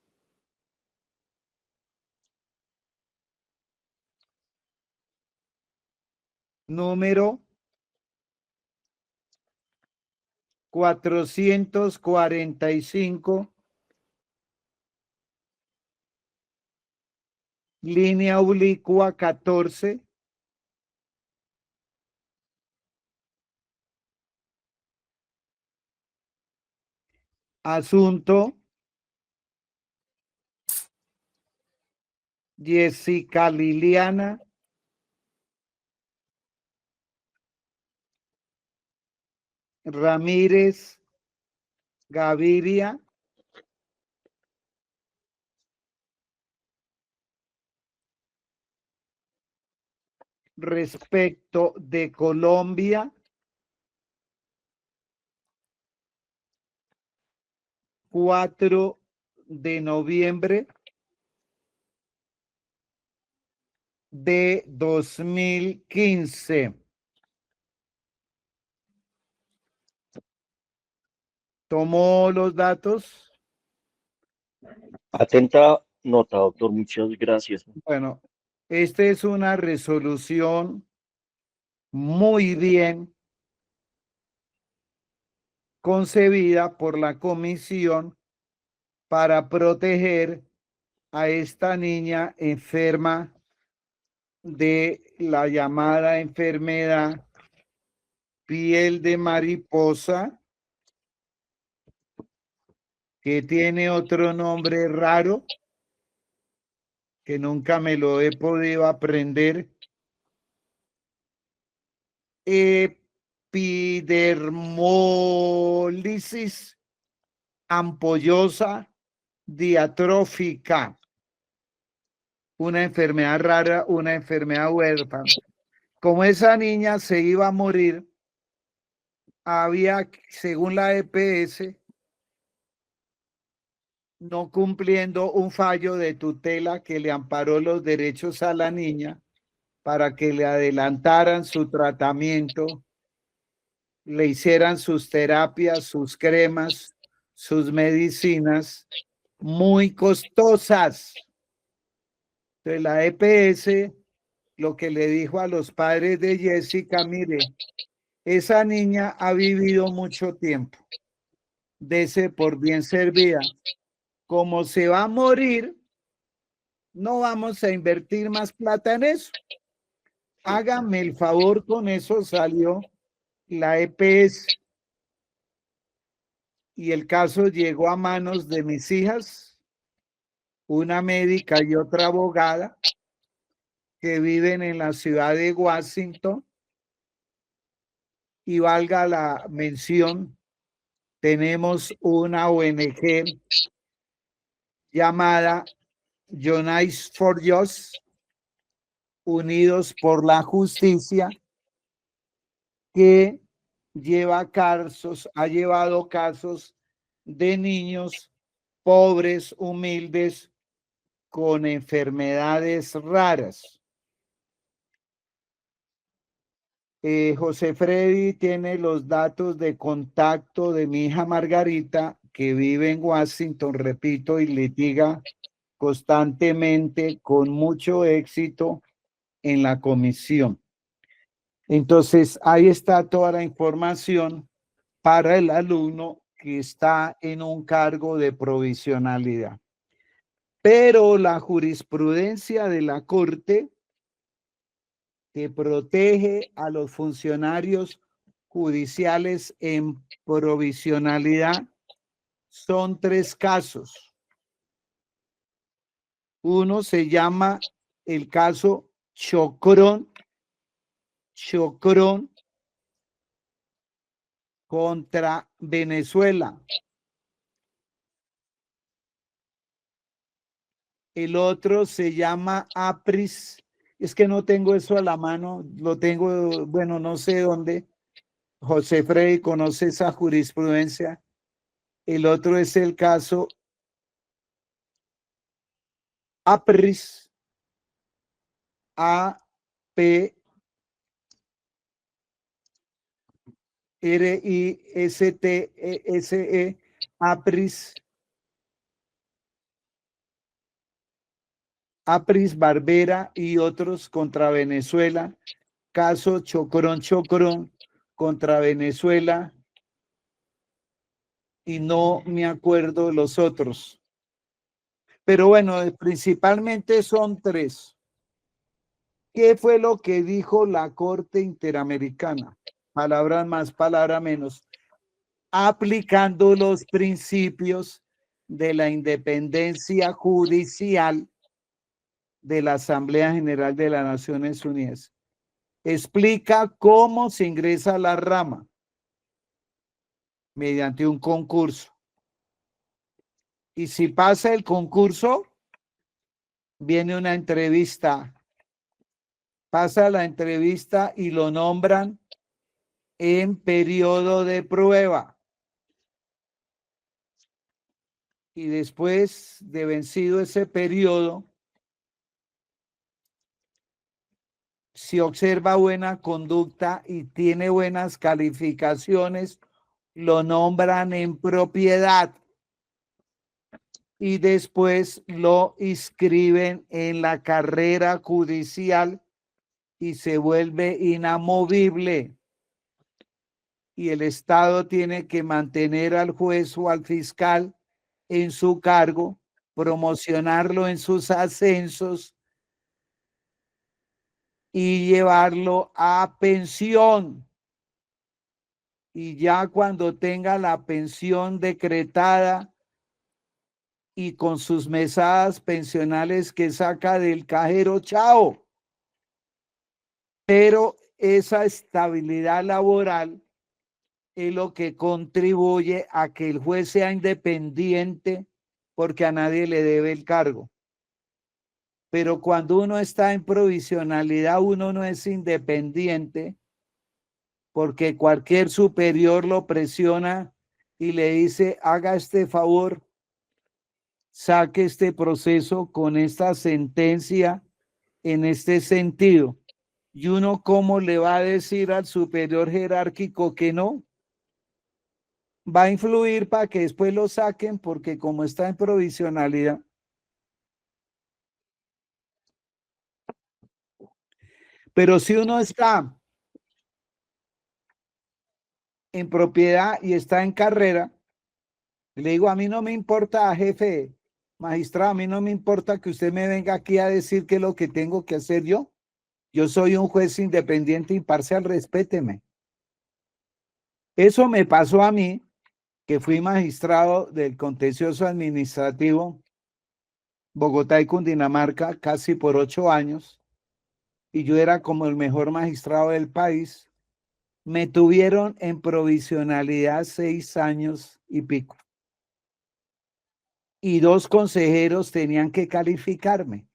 número 445, línea oblicua 14, asunto Jessica Liliana Ramírez Gaviria, respecto de Colombia, 4 de noviembre de 2015. ¿Tomó los datos? Atenta nota, doctor. Muchas gracias. Bueno, esta es una resolución muy bien concebida por la comisión para proteger a esta niña enferma de la llamada enfermedad piel de mariposa, que tiene otro nombre raro que nunca me lo he podido aprender. Epidermolisis ampollosa diatrófica, una enfermedad rara, una enfermedad huérfana. Como esa niña se iba a morir, había, según la EPS, no cumpliendo un fallo de tutela que le amparó los derechos a la niña para que le adelantaran su tratamiento, le hicieran sus terapias, sus cremas, sus medicinas muy costosas. Entonces la EPS lo que le dijo a los padres de Jessica: mire, esa niña ha vivido mucho tiempo, dese por bien servida. Como se va a morir, no vamos a invertir más plata en eso. Hágame el favor, con eso salió la EPS y el caso llegó a manos de mis hijas, una médica y otra abogada, que viven en la ciudad de Washington, y valga la mención, tenemos una ONG llamada United for Justice, Unidos por la Justicia, que ha llevado casos de niños pobres, humildes, con enfermedades raras. José Freddy tiene los datos de contacto de mi hija Margarita, que vive en Washington, repito, y litiga constantemente con mucho éxito en la comisión. Entonces, ahí está toda la información para el alumno que está en un cargo de provisionalidad. Pero la jurisprudencia de la Corte, que protege a los funcionarios judiciales en provisionalidad, son 3 casos. Uno se llama el caso Chocrón contra Venezuela. El otro se llama APRIS. Es que no tengo eso a la mano, lo tengo, bueno, no sé dónde. José Freddy conoce esa jurisprudencia. El otro es el caso APRIS, APRISTESE, Apris, Barbera y otros contra Venezuela, caso Chocrón contra Venezuela, y no me acuerdo los otros. Pero bueno, principalmente son 3. ¿Qué fue lo que dijo la Corte Interamericana? Palabras más, palabras menos. Aplicando los principios de la independencia judicial de la Asamblea General de las Naciones Unidas. Explica cómo se ingresa a la rama mediante un concurso. Y si pasa el concurso, viene una entrevista. Pasa la entrevista y lo nombran en periodo de prueba. Y después de vencido ese periodo, si observa buena conducta y tiene buenas calificaciones, lo nombran en propiedad y después lo inscriben en la carrera judicial y se vuelve inamovible. Y el Estado tiene que mantener al juez o al fiscal en su cargo, promocionarlo en sus ascensos y llevarlo a pensión. Y ya cuando tenga la pensión decretada y con sus mesadas pensionales que saca del cajero, chao. Pero esa estabilidad laboral es lo que contribuye a que el juez sea independiente porque a nadie le debe el cargo. Pero cuando uno está en provisionalidad, uno no es independiente porque cualquier superior lo presiona y le dice, haga este favor, saque este proceso con esta sentencia en este sentido. Y uno, ¿cómo le va a decir al superior jerárquico que no? Va a influir para que después lo saquen porque como está en provisionalidad. Pero si uno está en propiedad y está en carrera, le digo, a mí no me importa, jefe, magistrado, a mí no me importa que usted me venga aquí a decir qué es lo que tengo que hacer yo. Yo soy un juez independiente, imparcial, respéteme. Eso me pasó a mí, que fui magistrado del contencioso administrativo Bogotá y Cundinamarca casi por 8 años, y yo era como el mejor magistrado del país. Me tuvieron en provisionalidad 6 años y pico. Y 2 consejeros tenían que calificarme.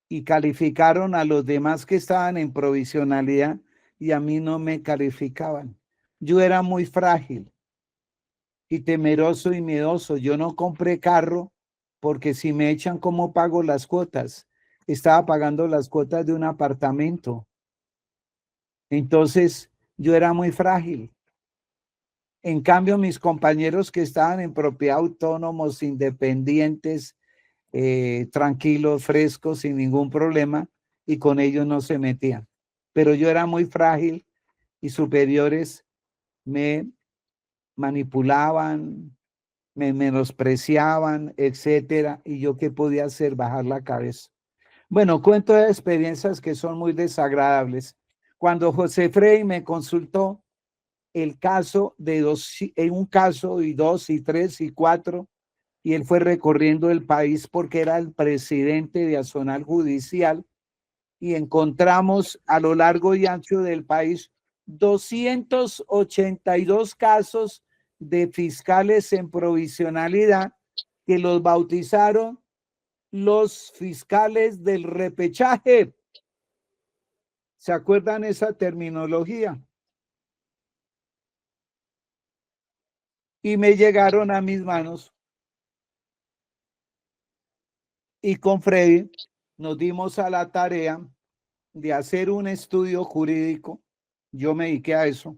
Y calificaron a los demás que estaban en provisionalidad y a mí no me calificaban. Yo era muy frágil y temeroso y miedoso. Yo no compré carro porque si me echan, ¿cómo pago las cuotas? Estaba pagando las cuotas de un apartamento. Entonces, yo era muy frágil. En cambio, mis compañeros que estaban en propiedad, autónomos, independientes, tranquilos, frescos, sin ningún problema, y con ellos no se metían. Pero yo era muy frágil y superiores me manipulaban, me menospreciaban, etcétera, y yo qué podía hacer, bajar la cabeza. Bueno, cuento de experiencias que son muy desagradables. Cuando José Frey me consultó el caso de un caso y 2 y 3 y 4, y él fue recorriendo el país porque era el presidente de Azonal Judicial, y encontramos a lo largo y ancho del país 282 casos de fiscales en provisionalidad que los bautizaron los fiscales del repechaje. ¿Se acuerdan esa terminología? Y me llegaron a mis manos. Y con Freddy nos dimos a la tarea de hacer un estudio jurídico. Yo me dediqué a eso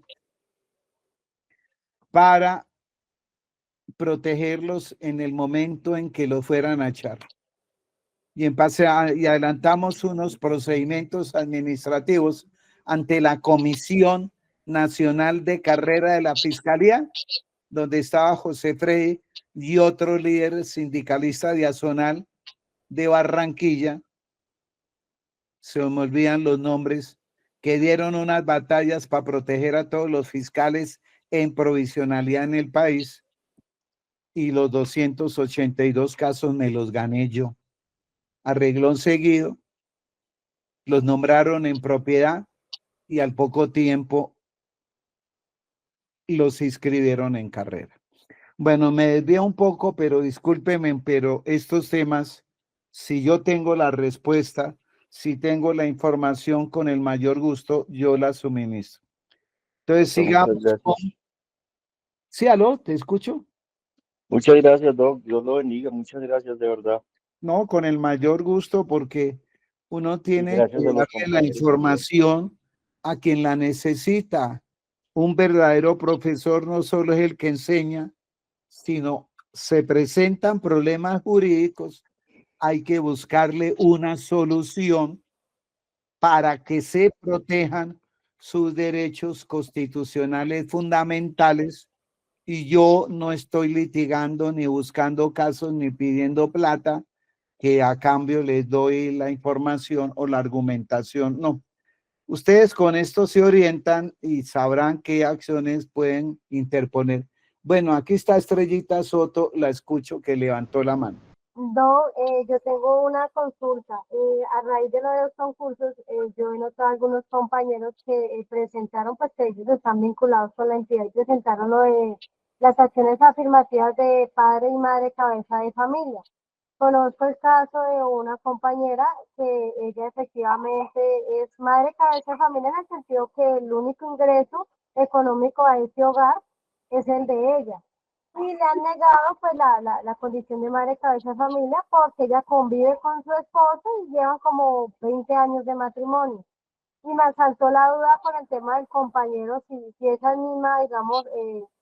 para protegerlos en el momento en que los fueran a echar. Y y adelantamos unos procedimientos administrativos ante la Comisión Nacional de Carrera de la Fiscalía, donde estaba José Freddy y otro líder sindicalista diazonal de Barranquilla, se me olvidan los nombres, que dieron unas batallas para proteger a todos los fiscales en provisionalidad en el país, y los 282 casos me los gané yo. A reglón seguido, los nombraron en propiedad y al poco tiempo los inscribieron en carrera. Bueno, me desvío un poco, pero discúlpenme, pero estos temas, si yo tengo la respuesta, si tengo la información, con el mayor gusto, yo la suministro. Entonces, sigamos Muchas gracias. con... Sí, aló, ¿te escucho? Muchas gracias, Doc. Dios lo bendiga. Muchas gracias, de verdad. No, con el mayor gusto, porque uno Y tiene gracias que a los darle la compañeros también. información a quien la necesita. Un verdadero profesor no solo es el que enseña, sino se presentan problemas jurídicos, hay que buscarle una solución para que se protejan sus derechos constitucionales fundamentales. Y yo no estoy litigando ni buscando casos ni pidiendo plata, que a cambio les doy la información o la argumentación. No. Ustedes con esto se orientan y sabrán qué acciones pueden interponer. Bueno, aquí está Estrellita Soto, la escucho, que levantó la mano. Yo tengo una consulta. A raíz de lo de los concursos, yo he notado algunos compañeros que presentaron, pues que ellos están vinculados con la entidad y presentaron lo de las acciones afirmativas de padre y madre cabeza de familia. Conozco el caso de una compañera que ella efectivamente es madre cabeza de familia en el sentido que el único ingreso económico a ese hogar es el de ella. Y le han negado pues la condición de madre cabeza de familia porque ella convive con su esposo y llevan como 20 años de matrimonio. Y me asaltó la duda con el tema del compañero, si esa misma, digamos,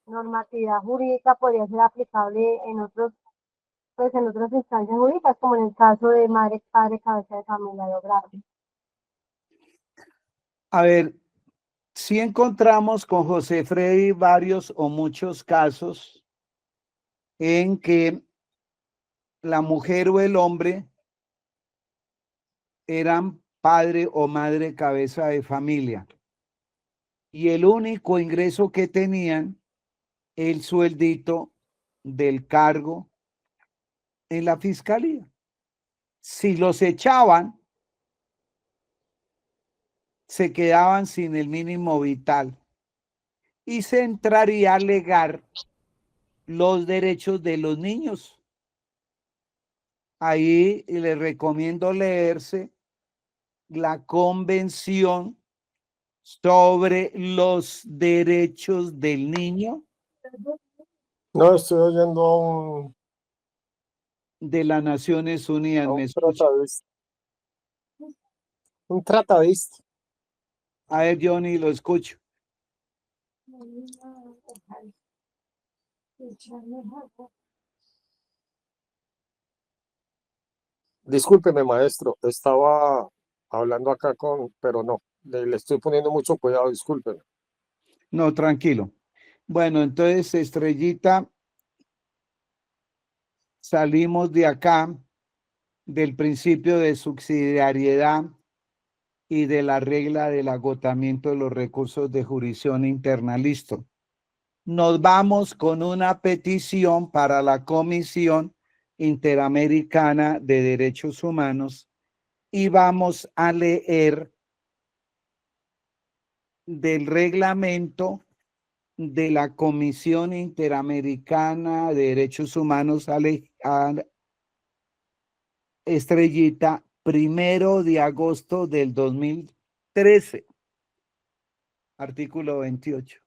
normatividad jurídica podría ser aplicable en otros, pues en otras instancias jurídicas, como en el caso de madre, padre, cabeza de familia de hogar. A ver, si encontramos con José Freddy varios o muchos casos en que la mujer o el hombre eran padre o madre cabeza de familia y el único ingreso que tenían, el sueldito del cargo en la fiscalía. Si los echaban, se quedaban sin el mínimo vital y se entraría a alegar los derechos de los niños. Ahí les recomiendo leerse la Convención sobre los Derechos del Niño No, estoy oyendo a de las Naciones Unidas. ¿Me un escucha? tratadista. Un tratadista. A ver, Johnny, lo escucho. Discúlpeme, maestro, estaba hablando acá pero no, le estoy poniendo mucho cuidado, discúlpeme. No, tranquilo. Bueno, entonces, Estrellita, salimos de acá del principio de subsidiariedad y de la regla del agotamiento de los recursos de jurisdicción interna. Listo. Nos vamos con una petición para la Comisión Interamericana de Derechos Humanos y vamos a leer del reglamento de la Comisión Interamericana de Derechos Humanos a Estrellita, 1 de agosto del 2013, artículo 28.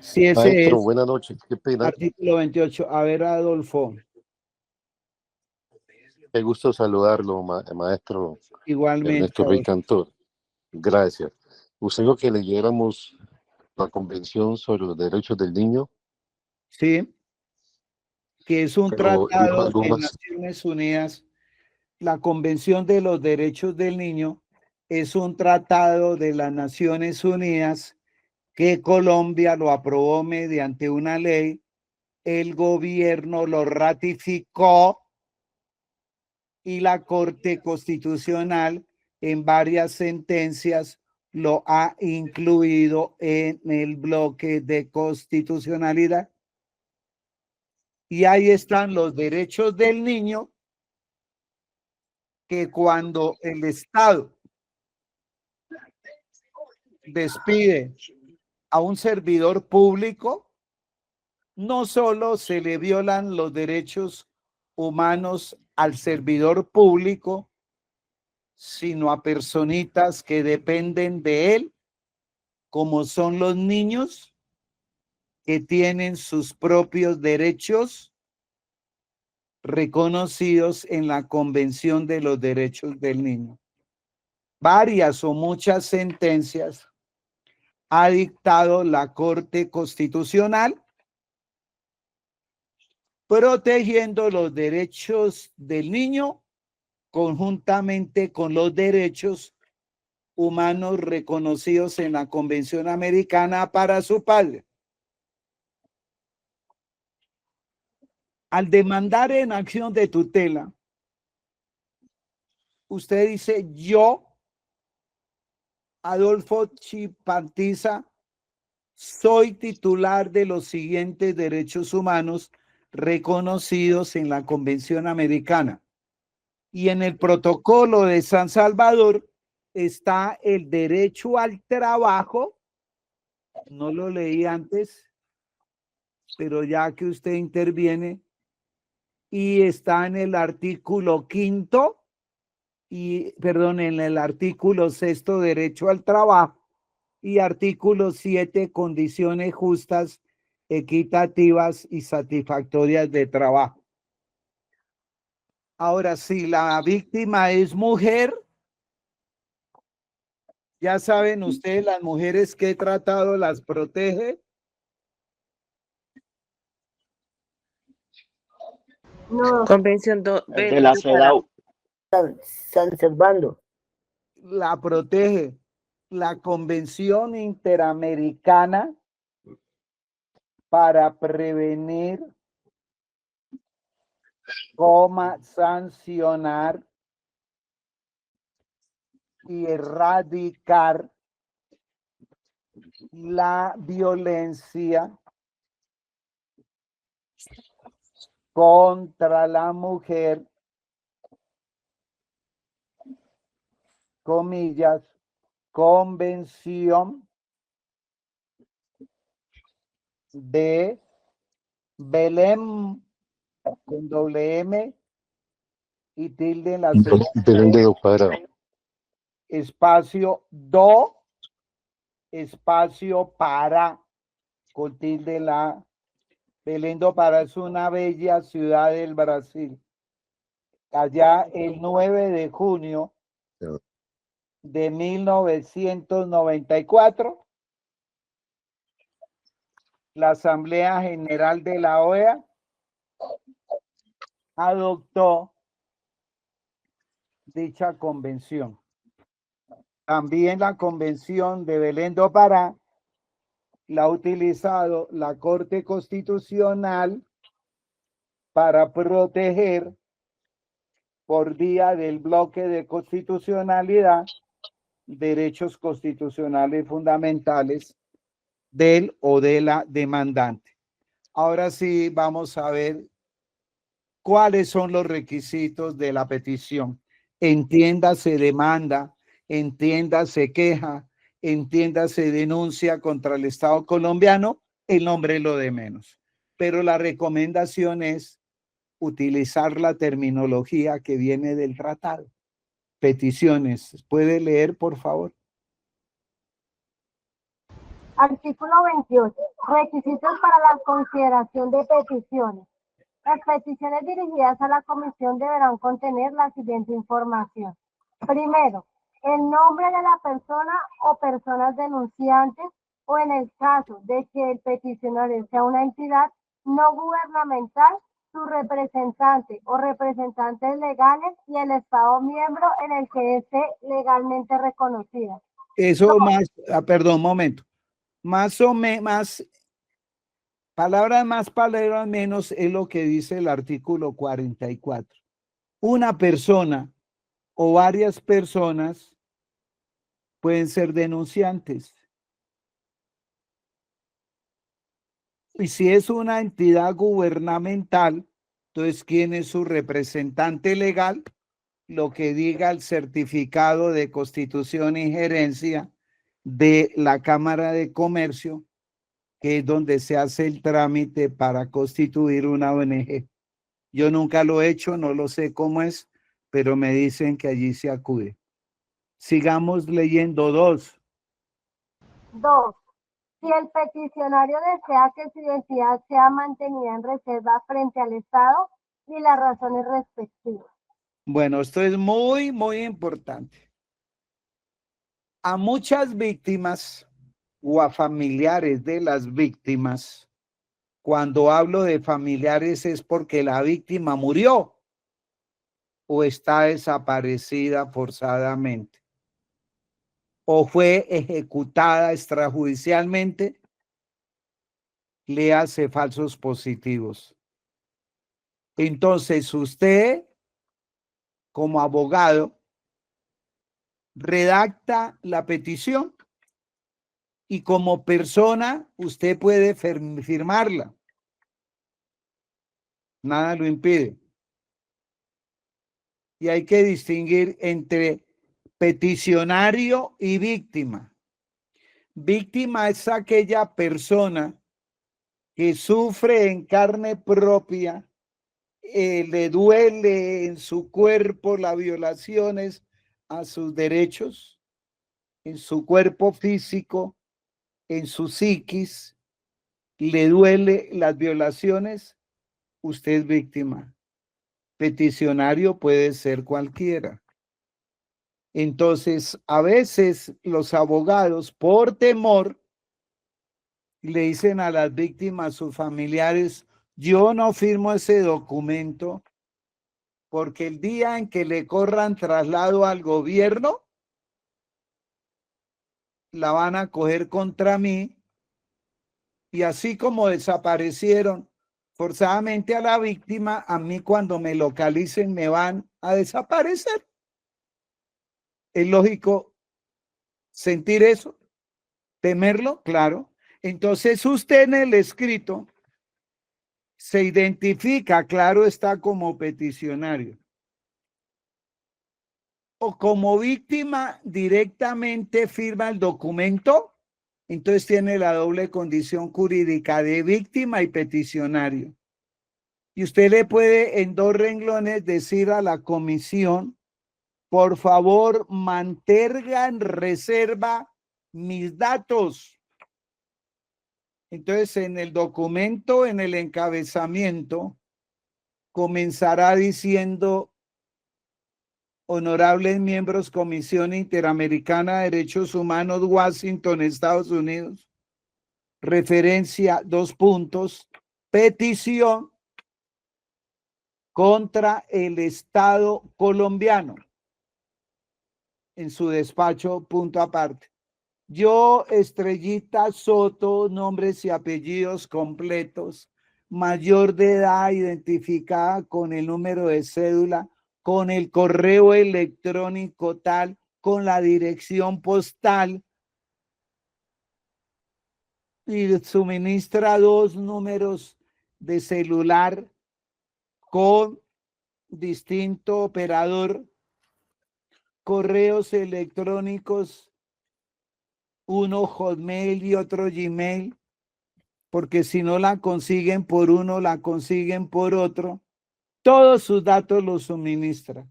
Si ese Maestro, es buenas noches. Qué pena. artículo 28. A ver, Adolfo. Qué gusto saludarlo, maestro Igualmente. Ernesto Rey Cantor. Gracias. Usted dijo que leyéramos la Convención sobre los Derechos del Niño. ¿sí? Que es un Pero tratado algo de más. Naciones Unidas. La Convención de los Derechos del Niño es un tratado de las Naciones Unidas que Colombia lo aprobó mediante una ley, el gobierno lo ratificó y la Corte Constitucional en varias sentencias lo ha incluido en el bloque de constitucionalidad. Y ahí están los derechos del niño, que cuando el Estado despide a un servidor público, no solo se le violan los derechos humanos al servidor público, sino a personitas que dependen de él, como son los niños, que tienen sus propios derechos reconocidos en la Convención de los Derechos del Niño. Varias o muchas sentencias ha dictado la Corte Constitucional protegiendo los derechos del niño conjuntamente con los derechos humanos reconocidos en la Convención Americana para su padre. Al demandar en acción de tutela, usted dice: yo, Adolfo Chipantiza, soy titular de los siguientes derechos humanos reconocidos en la Convención Americana. Y en el protocolo de San Salvador está el derecho al trabajo. No lo leí antes, pero ya que usted interviene, y está en el artículo 5º en el artículo 6º, derecho al trabajo, y artículo 7, condiciones justas, equitativas y satisfactorias de trabajo. Ahora, si la víctima es mujer, ya saben ustedes, las mujeres que he tratado las protege. No, Convención De la CEDAW. San Servando. La protege la Convención Interamericana para prevenir, sancionar y erradicar la violencia contra la mujer, comillas, Convención de Belém, con doble M y tilde en la Belén de Pará. espacio do, espacio para, con tilde la. Belém do Pará es una bella ciudad del Brasil. Allá el 9 de junio de 1994, la Asamblea General de la OEA adoptó dicha convención. También la Convención de Belém do Pará la ha utilizado la Corte Constitucional para proteger, por vía del bloque de constitucionalidad, derechos constitucionales fundamentales del o de la demandante. Ahora sí vamos a ver cuáles son los requisitos de la petición. Entiéndase demanda, entiéndase queja, entiéndase denuncia contra el Estado colombiano, el nombre es lo de menos. Pero la recomendación es utilizar la terminología que viene del tratado. Peticiones. ¿Puede leer, por favor? artículo 28. Requisitos para la consideración de peticiones. Las peticiones dirigidas a la comisión deberán contener la siguiente información. Primero, el nombre de la persona o personas denunciantes, o en el caso de que el peticionario sea una entidad, no gubernamental, su representante o representantes legales y el Estado miembro en el que esté legalmente reconocida. Eso más, perdón, un momento. Más o menos, palabras más, palabras menos, es lo que dice el artículo 44. Una persona o varias personas pueden ser denunciantes. Y si es una entidad gubernamental, entonces, ¿quién es su representante legal? Lo que diga el certificado de constitución y gerencia de la Cámara de Comercio, que es donde se hace el trámite para constituir una ONG. Yo nunca lo he hecho, no lo sé cómo es, pero me dicen que allí se acude. Sigamos leyendo 2. 2. Si el peticionario desea que su identidad sea mantenida en reserva frente al Estado y las razones respectivas. Bueno, esto es muy, muy importante. A muchas víctimas o a familiares de las víctimas, cuando hablo de familiares es porque la víctima murió o está desaparecida forzadamente o fue ejecutada extrajudicialmente, le hace falsos positivos. Entonces usted, como abogado, redacta la petición y como persona usted puede firmarla. Nada lo impide. Y hay que distinguir entre peticionario y víctima. Víctima es aquella persona que sufre en carne propia, le duele en su cuerpo las violaciones a sus derechos, en su cuerpo físico, en su psiquis, le duele las violaciones, usted es víctima. Peticionario puede ser cualquiera. Entonces, a veces los abogados, por temor, le dicen a las víctimas, sus familiares, yo no firmo ese documento porque el día en que le corran traslado al gobierno, la van a coger contra mí y así como desaparecieron forzadamente a la víctima, a mí cuando me localicen me van a desaparecer. Es lógico sentir eso, temerlo, claro. Entonces usted en el escrito se identifica, claro está, como peticionario. O como víctima directamente firma el documento, entonces tiene la doble condición jurídica de víctima y peticionario. Y usted le puede en 2 renglones decir a la comisión, por favor, mantenga en reserva mis datos. Entonces, en el documento, en el encabezamiento, comenzará diciendo, honorables miembros, Comisión Interamericana de Derechos Humanos, Washington, Estados Unidos, referencia, 2 puntos, petición contra el Estado colombiano. En su despacho, punto aparte. Yo, Estrellita Soto, nombres y apellidos completos, mayor de edad, identificada con el número de cédula, con el correo electrónico tal, con la dirección postal, y suministra 2 números de celular con distinto operador, correos electrónicos, uno Hotmail y otro Gmail, porque si no la consiguen por uno, la consiguen por otro. Todos sus datos los suministra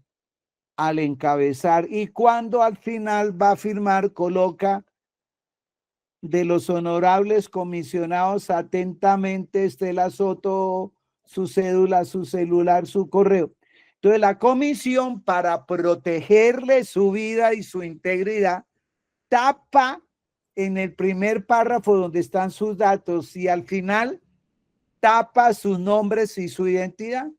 al encabezar y cuando al final va a firmar, coloca de los honorables comisionados atentamente Estela Soto, su cédula, su celular, su correo. Entonces la comisión, para protegerle su vida y su integridad, tapa en el primer párrafo donde están sus datos y al final tapa sus nombres y su identidad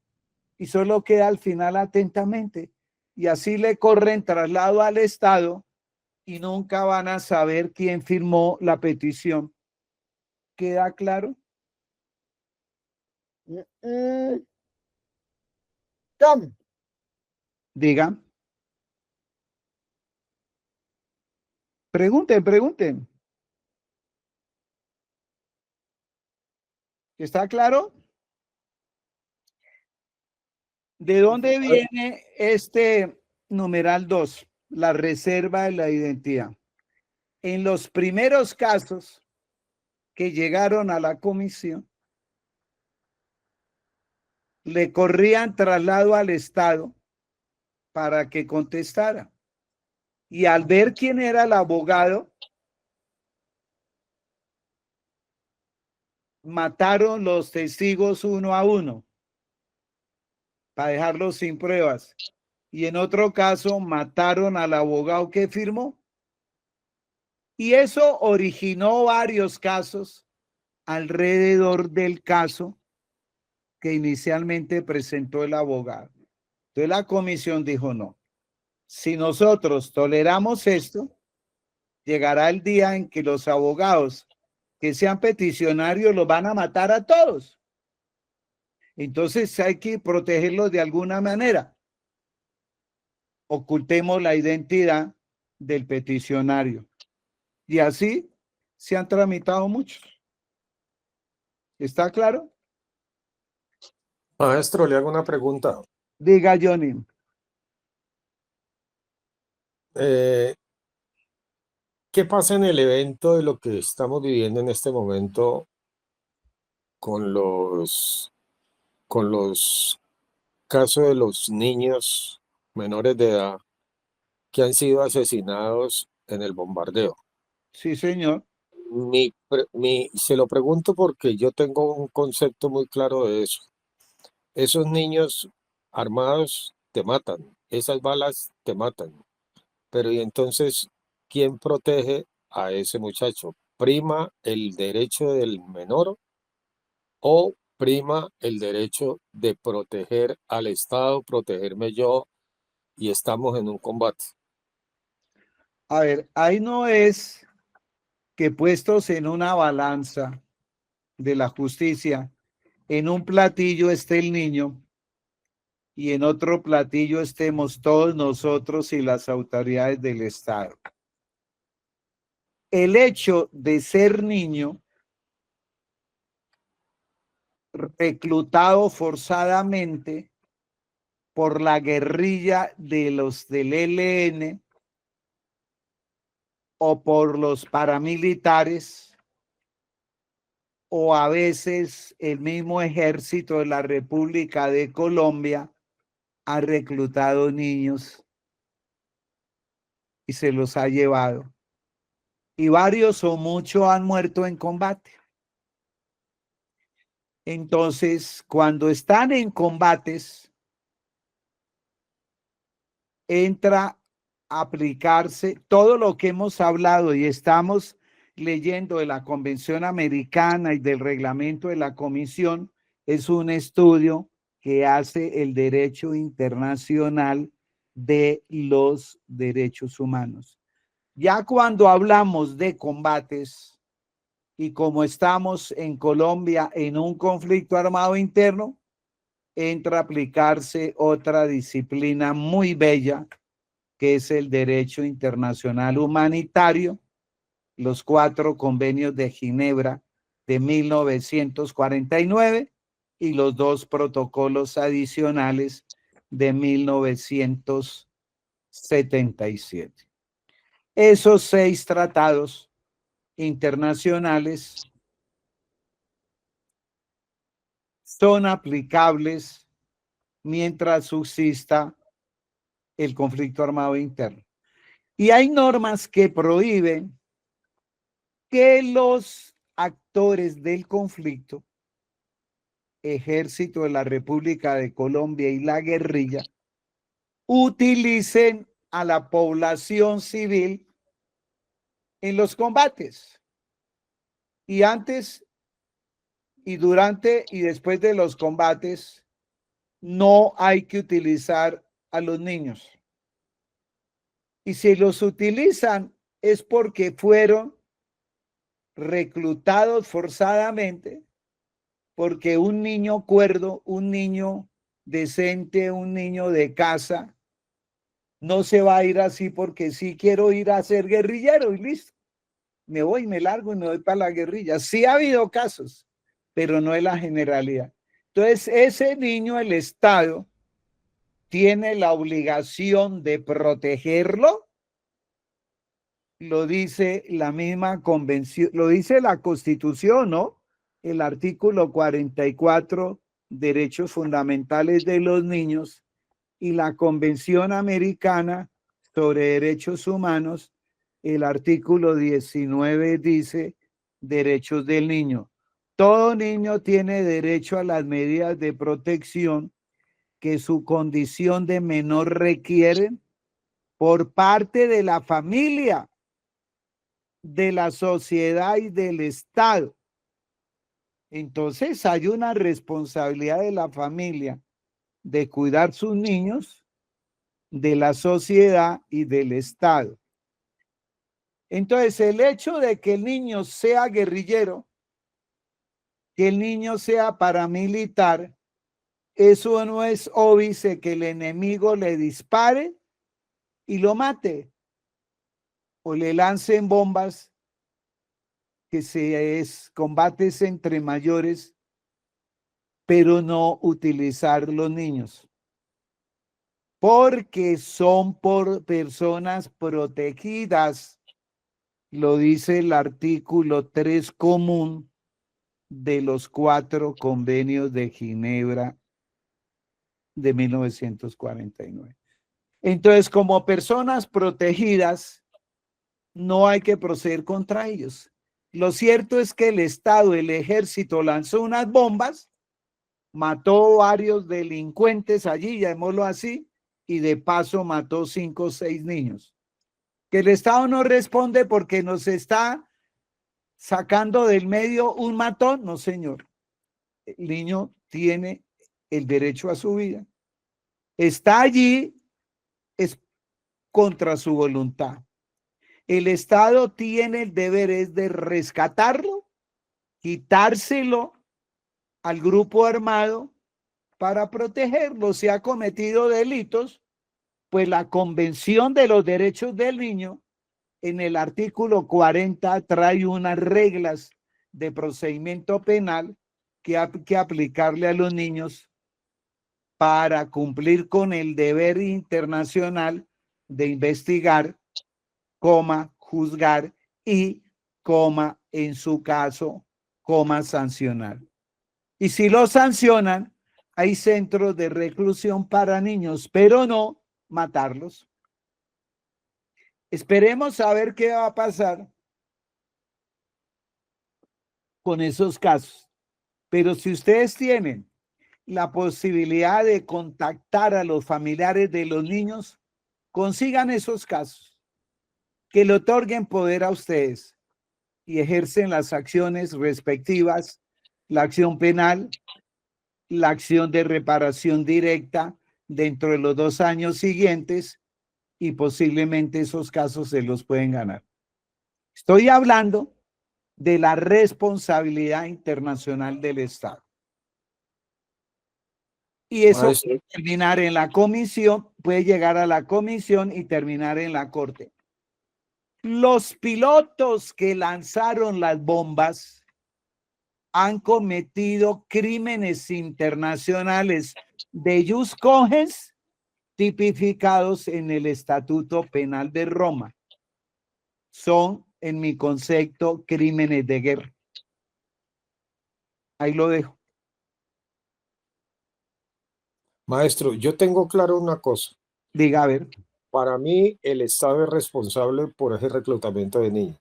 y solo queda al final atentamente. Y así le corren traslado al Estado y nunca van a saber quién firmó la petición. ¿Queda claro? Tom, Diga. Pregunten. ¿Está claro? ¿De dónde viene este numeral 2? La reserva de la identidad. En los primeros casos que llegaron a la comisión, le corrían traslado al Estado para que contestara. Y al ver quién era el abogado, mataron los testigos uno a uno para dejarlos sin pruebas. Y en otro caso, mataron al abogado que firmó. Y eso originó varios casos alrededor del caso que inicialmente presentó el abogado. Entonces la comisión dijo no. Si nosotros toleramos esto, llegará el día en que los abogados que sean peticionarios los van a matar a todos. Entonces hay que protegerlos de alguna manera. Ocultemos la identidad del peticionario. Y así se han tramitado muchos. ¿Está claro? Maestro, le hago una pregunta. Diga, Johnny. ¿Qué pasa en el evento de lo que estamos viviendo en este momento con los casos de los niños menores de edad que han sido asesinados en el bombardeo? Sí, señor. Se lo pregunto porque yo tengo un concepto muy claro de eso. Esos niños armados te matan, esas balas te matan. Pero ¿y entonces quién protege a ese muchacho? ¿Prima el derecho del menor o prima el derecho de proteger al Estado, protegerme yo y estamos en un combate? A ver, ahí no es que puestos en una balanza de la justicia, en un platillo esté el niño y en otro platillo estemos todos nosotros y las autoridades del Estado. El hecho de ser niño reclutado forzadamente por la guerrilla de los del ELN o por los paramilitares o a veces el mismo ejército de la República de Colombia ha reclutado niños y se los ha llevado. Y varios o muchos han muerto en combate. Entonces, cuando están en combates, entra a aplicarse todo lo que hemos hablado y estamos leyendo de la Convención Americana y del reglamento de la Comisión. Es un estudio que hace el derecho internacional de los derechos humanos. Ya cuando hablamos de combates y como estamos en Colombia en un conflicto armado interno, entra a aplicarse otra disciplina muy bella, que es el derecho internacional humanitario, los 4 convenios de Ginebra de 1949 y los 2 protocolos adicionales de 1977. Esos 6 tratados internacionales son aplicables mientras subsista el conflicto armado interno. Y hay normas que prohíben que los actores del conflicto, Ejército de la República de Colombia y la guerrilla, utilicen a la población civil en los combates. Y antes y durante y después de los combates no hay que utilizar a los niños. Y si los utilizan es porque fueron reclutados forzadamente, porque un niño cuerdo, un niño decente, un niño de casa, no se va a ir así porque sí quiero ir a ser guerrillero y listo. Me voy, me largo y me voy para la guerrilla. Sí ha habido casos, pero no es la generalidad. Entonces, ese niño, el Estado tiene la obligación de protegerlo. Lo dice la misma convención, lo dice la Constitución, ¿no? El artículo 44, Derechos Fundamentales de los Niños, y la Convención Americana sobre Derechos Humanos, el artículo 19 dice derechos del niño. Todo niño tiene derecho a las medidas de protección que su condición de menor requiere por parte de la familia, de la sociedad y del Estado. Entonces hay una responsabilidad de la familia de cuidar sus niños, de la sociedad y del Estado. Entonces el hecho de que el niño sea guerrillero, que el niño sea paramilitar, eso no es óbice que el enemigo le dispare y lo mate o le lancen bombas, que se es combates entre mayores, pero no utilizar los niños, porque son por personas protegidas, lo dice el artículo 3 común de los 4 convenios de Ginebra de 1949. Entonces, como personas protegidas, no hay que proceder contra ellos. Lo cierto es que el Estado, el ejército, lanzó unas bombas, mató varios delincuentes allí, llamémoslo así, y de paso mató 5 o 6 niños. Que el Estado no responde porque nos está sacando del medio un matón, no señor. El niño tiene el derecho a su vida. Está allí, es contra su voluntad. El Estado tiene el deber es de rescatarlo, quitárselo al grupo armado para protegerlo. Si ha cometido delitos, pues la Convención de los Derechos del Niño en el artículo 40 trae unas reglas de procedimiento penal que hay que aplicarle a los niños para cumplir con el deber internacional de investigar, juzgar y, en su caso, sancionar. Y si lo sancionan, hay centros de reclusión para niños, pero no matarlos. Esperemos a ver qué va a pasar con esos casos. Pero si ustedes tienen la posibilidad de contactar a los familiares de los niños, consigan esos casos, que le otorguen poder a ustedes y ejercen las acciones respectivas, la acción penal, la acción de reparación directa dentro de los 2 años siguientes, y posiblemente esos casos se los pueden ganar. Estoy hablando de la responsabilidad internacional del Estado. Y eso Maestro, puede terminar en la comisión, puede llegar a la comisión y terminar en la corte. Los pilotos que lanzaron las bombas han cometido crímenes internacionales de jus cogens tipificados en el Estatuto Penal de Roma. Son, en mi concepto, crímenes de guerra. Ahí lo dejo. maestro, yo tengo claro una cosa. Diga, a ver. Para mí, el Estado es responsable por ese reclutamiento de niños.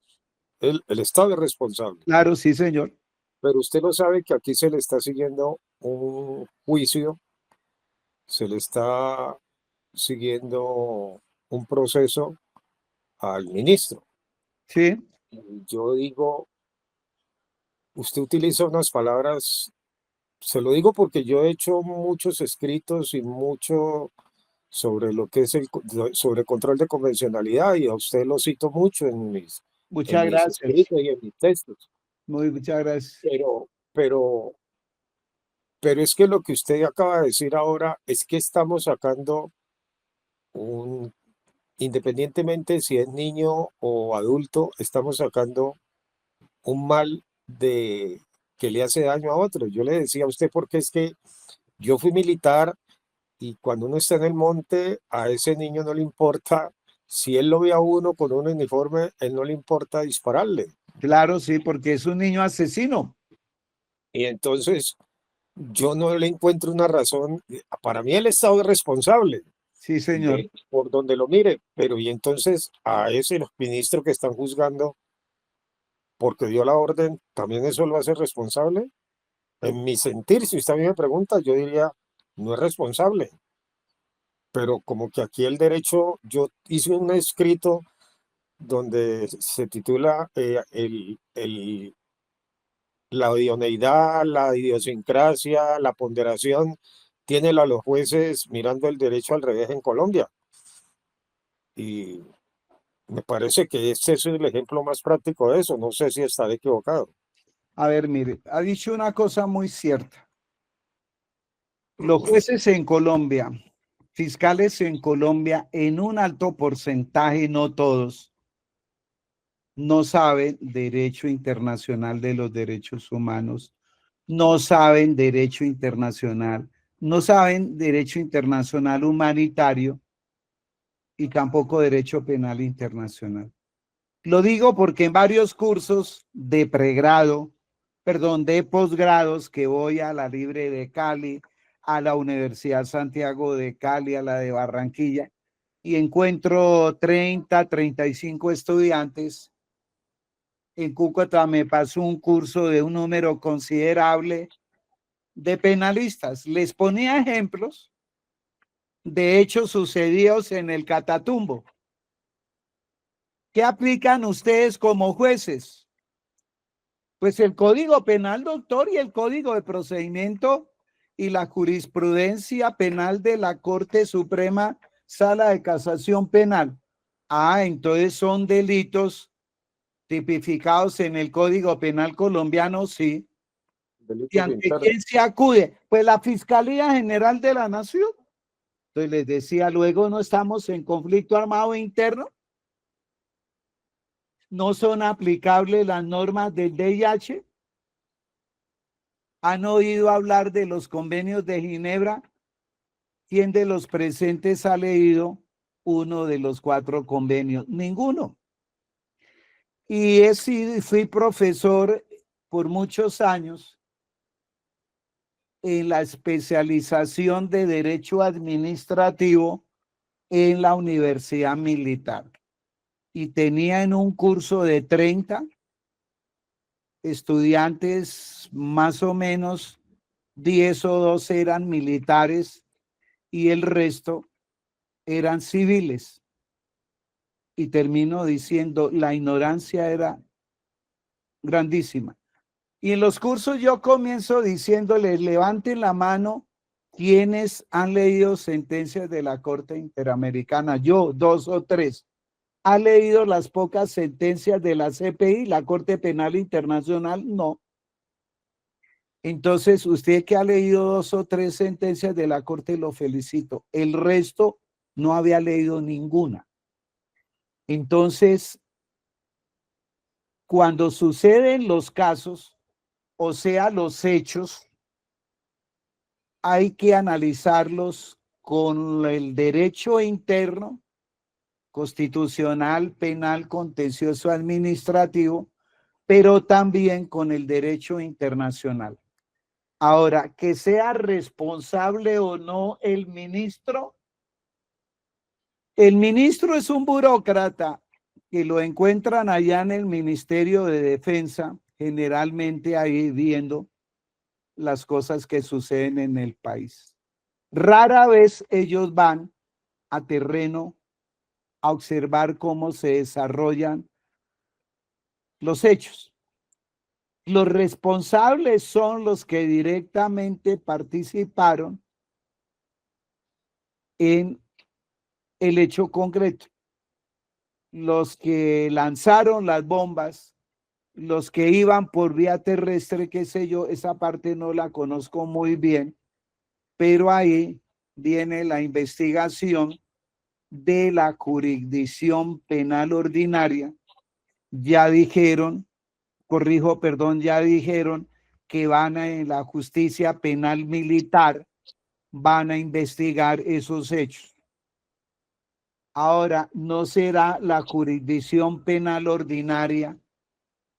El Estado es responsable. Claro, sí, señor. Pero usted no sabe que aquí se le está siguiendo un juicio, se le está siguiendo un proceso al ministro. Sí. Y yo digo, usted utiliza unas palabras, se lo digo porque yo he hecho muchos escritos y mucho sobre lo que es sobre control de convencionalidad, y a usted lo cito mucho en Muchas mis gracias. escritos y en mis textos. Muchas gracias. Pero es que lo que usted acaba de decir ahora es que estamos sacando independientemente si es niño o adulto, estamos sacando un mal que le hace daño a otro. Yo le decía a usted porque es que yo fui militar, y cuando uno está en el monte, a ese niño no le importa, si él lo ve a uno con un uniforme, él no le importa dispararle. Claro, sí, porque es un niño asesino. Y entonces yo no le encuentro una razón. Para mí el Estado es responsable, Sí, señor. por donde lo mire, pero y entonces a ese ministro que están juzgando porque dio la orden, ¿también eso lo hace responsable? En mi sentir, si usted a mí me pregunta, yo diría, no es responsable. Pero como que aquí el derecho, yo hice un escrito donde se titula la idoneidad, la idiosincrasia, la ponderación, tiene a los jueces mirando el derecho al revés en Colombia. Y me parece que ese es el ejemplo más práctico de eso. No sé si estaré equivocado. A ver, mire, ha dicho una cosa muy cierta. Los jueces en Colombia, fiscales en Colombia, en un alto porcentaje, no todos, no saben derecho internacional de los derechos humanos, no saben derecho internacional, no saben derecho internacional humanitario y tampoco derecho penal internacional. Lo digo porque en varios cursos de pregrado, perdón, de posgrados que voy a la Libre de Cali, a la Universidad Santiago de Cali, a la de Barranquilla, y encuentro 30, 35 estudiantes. En Cúcuta me pasó un curso de un número considerable de penalistas. Les ponía ejemplos de hechos sucedidos en el Catatumbo. ¿Qué aplican ustedes como jueces? Pues el Código Penal, doctor, y el Código de Procedimiento y la jurisprudencia penal de la Corte Suprema, Sala de Casación Penal. Ah, entonces son delitos tipificados en el Código Penal colombiano, sí. ¿Y ante quién se acude? Pues la Fiscalía General de la Nación. Entonces les decía, luego no estamos en conflicto armado interno. No son aplicables las normas del DIH. ¿Han oído hablar de los convenios de Ginebra? ¿Quién de los presentes ha leído uno de los 4 convenios? Ninguno. Y fui profesor por muchos años en la especialización de Derecho Administrativo en la Universidad Militar. Y tenía en un curso de 30 estudiantes, más o menos 10 o 12 eran militares y el resto eran civiles. Y termino diciendo, la ignorancia era grandísima. Y en los cursos yo comienzo diciéndoles, levanten la mano quienes han leído sentencias de la Corte Interamericana. Yo, 2 o 3. ¿Ha leído las pocas sentencias de la CPI, la Corte Penal Internacional? No. Entonces, usted que ha leído 2 o 3 sentencias de la Corte, lo felicito. El resto no había leído ninguna. Entonces, cuando suceden los casos, o sea, los hechos, hay que analizarlos con el derecho interno, constitucional, penal, contencioso, administrativo, pero también con el derecho internacional. Ahora, que sea responsable o no el ministro es un burócrata que lo encuentran allá en el Ministerio de Defensa, generalmente ahí viendo las cosas que suceden en el país. Rara vez ellos van a terreno a observar cómo se desarrollan los hechos. Los responsables son los que directamente participaron en el hecho concreto. Los que lanzaron las bombas, los que iban por vía terrestre, qué sé yo, esa parte no la conozco muy bien, pero ahí viene la investigación de la jurisdicción penal ordinaria. Ya dijeron, corrijo, perdón, ya dijeron que van en la justicia penal militar, van a investigar esos hechos. Ahora, ¿no será la jurisdicción penal ordinaria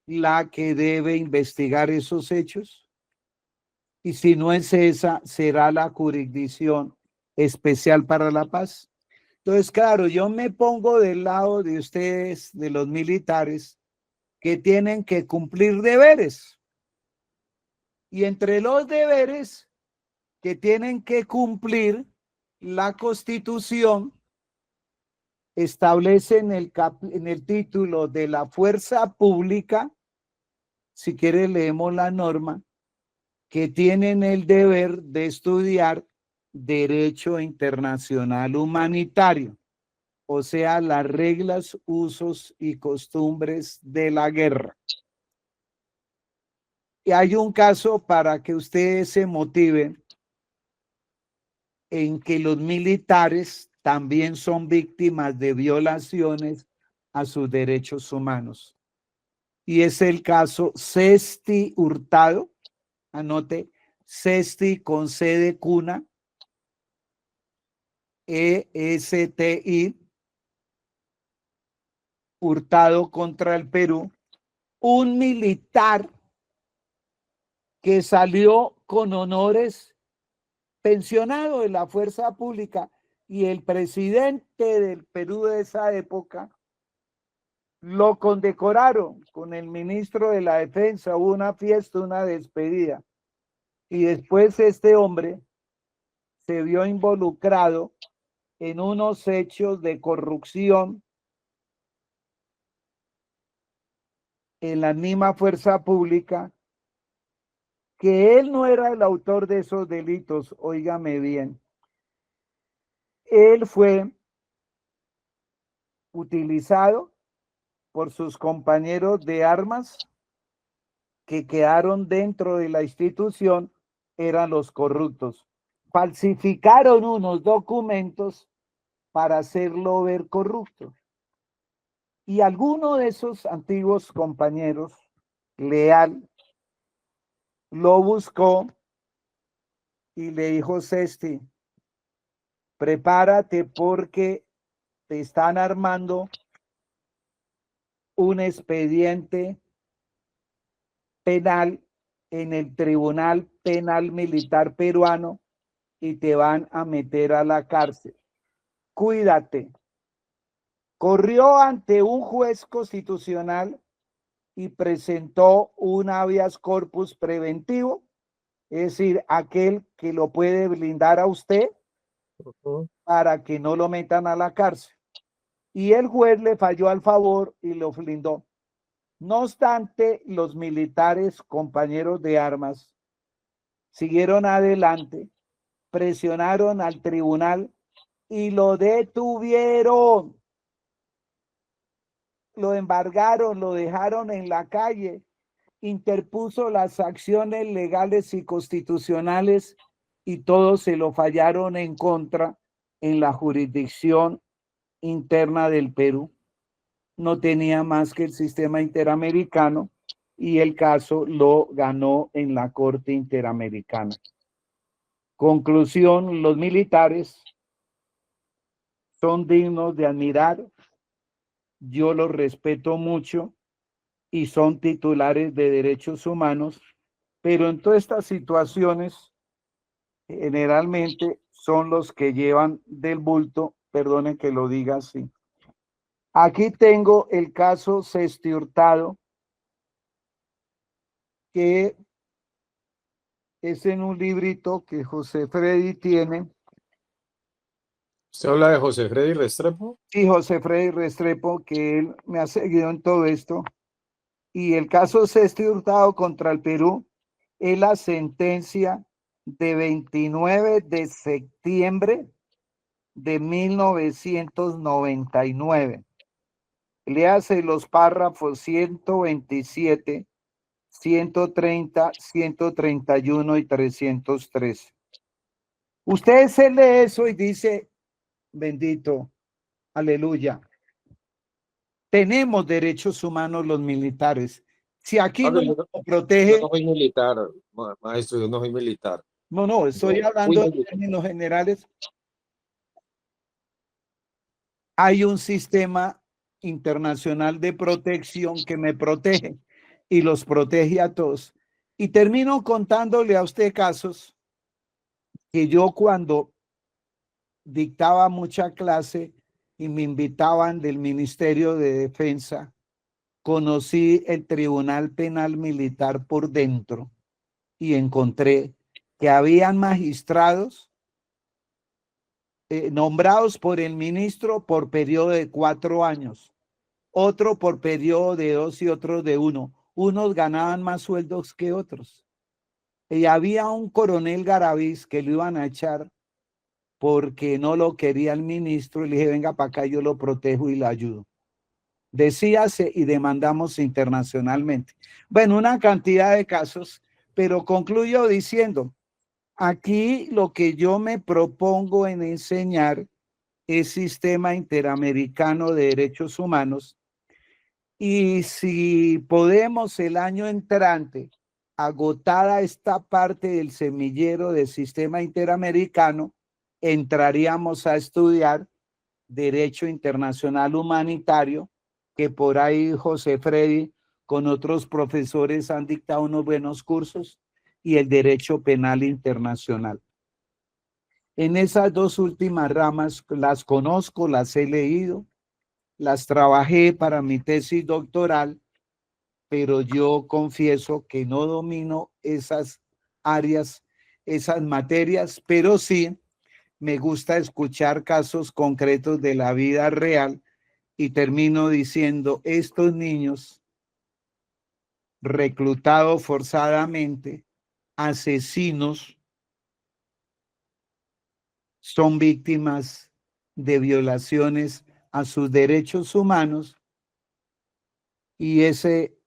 la que debe investigar esos hechos? Y si no es esa, ¿será la jurisdicción especial para la paz? Entonces, claro, yo me pongo del lado de ustedes, de los militares, que tienen que cumplir deberes. Y entre los deberes que tienen que cumplir, la Constitución establece en el título de la fuerza pública, si quiere leemos la norma, que tienen el deber de estudiar derecho internacional humanitario, o sea, las reglas, usos y costumbres de la guerra. Y hay un caso para que ustedes se motiven en que los militares también son víctimas de violaciones a sus derechos humanos. Y es el caso Sesti Hurtado, anote, Sesti con C de cuna, ESTI, Hurtado contra el Perú, un militar que salió con honores, pensionado de la fuerza pública, y el presidente del Perú de esa época lo condecoraron con el ministro de la Defensa, hubo una fiesta, una despedida, y después este hombre se vio involucrado en unos hechos de corrupción en la misma fuerza pública, que él no era el autor de esos delitos, óigame bien. Él fue utilizado por sus compañeros de armas que quedaron dentro de la institución, eran los corruptos. Falsificaron unos documentos para hacerlo ver corrupto. Y alguno de esos antiguos compañeros, leal, lo buscó y le dijo: Sesti, prepárate porque te están armando un expediente penal en el Tribunal Penal Militar Peruano y te van a meter a la cárcel. Cuídate. Corrió ante un juez constitucional y presentó un habeas corpus preventivo, es decir, aquel que lo puede blindar a usted para que no lo metan a la cárcel. Y el juez le falló al favor y lo blindó. No obstante, los militares, compañeros de armas, siguieron adelante, presionaron al tribunal y lo detuvieron. Lo embargaron, lo dejaron en la calle, interpuso las acciones legales y constitucionales y todos se lo fallaron en contra en la jurisdicción interna del Perú. No tenía más que el sistema interamericano y el caso lo ganó en la Corte Interamericana. Conclusión: los militares son dignos de admirar, yo los respeto mucho y son titulares de derechos humanos, pero en todas estas situaciones generalmente son los que llevan del bulto, perdonen que lo diga así. Aquí tengo el caso Sesti Hurtado, que es en un librito que José Freddy tiene. ¿Usted habla de José Freddy Restrepo? Sí, José Freddy Restrepo, que él me ha seguido en todo esto. y el caso Sexto y Hurtado contra el Perú es la sentencia de 29 de septiembre de 1999. Léase los párrafos 127, 130, 131 y 313. Usted se lee eso y dice, bendito, aleluya. Tenemos derechos humanos los militares. Si aquí no Yo lo yo protege, no soy militar, maestro, yo no soy militar. no, estoy Yo hablando fui en términos generales. Hay un sistema internacional de protección que me protege y los protege a todos. Y termino contándole a usted casos que yo cuando dictaba mucha clase y me invitaban del Ministerio de Defensa, conocí el Tribunal Penal Militar por dentro y encontré que habían magistrados nombrados por el ministro por periodo de 4 años, otro por periodo de 2 y otros de 1. Unos ganaban más sueldos que otros. Y había un coronel Garaviz que lo iban a echar porque no lo quería el ministro, y le dije, venga para acá, yo lo protejo y lo ayudo. Decíase y demandamos internacionalmente. Bueno, una cantidad de casos, pero concluyo diciendo, aquí lo que yo me propongo en enseñar es sistema interamericano de derechos humanos, y si podemos el año entrante, agotada esta parte del semillero del sistema interamericano, entraríamos a estudiar derecho internacional humanitario, que por ahí José Freddy con otros profesores han dictado unos buenos cursos, y el derecho penal internacional. En esas dos últimas ramas las conozco, las he leído, las trabajé para mi tesis doctoral, pero yo confieso que no domino esas áreas, esas materias, pero sí me gusta escuchar casos concretos de la vida real, y termino diciendo, estos niños reclutados forzadamente, asesinos, son víctimas de violaciones a sus derechos humanos, y ese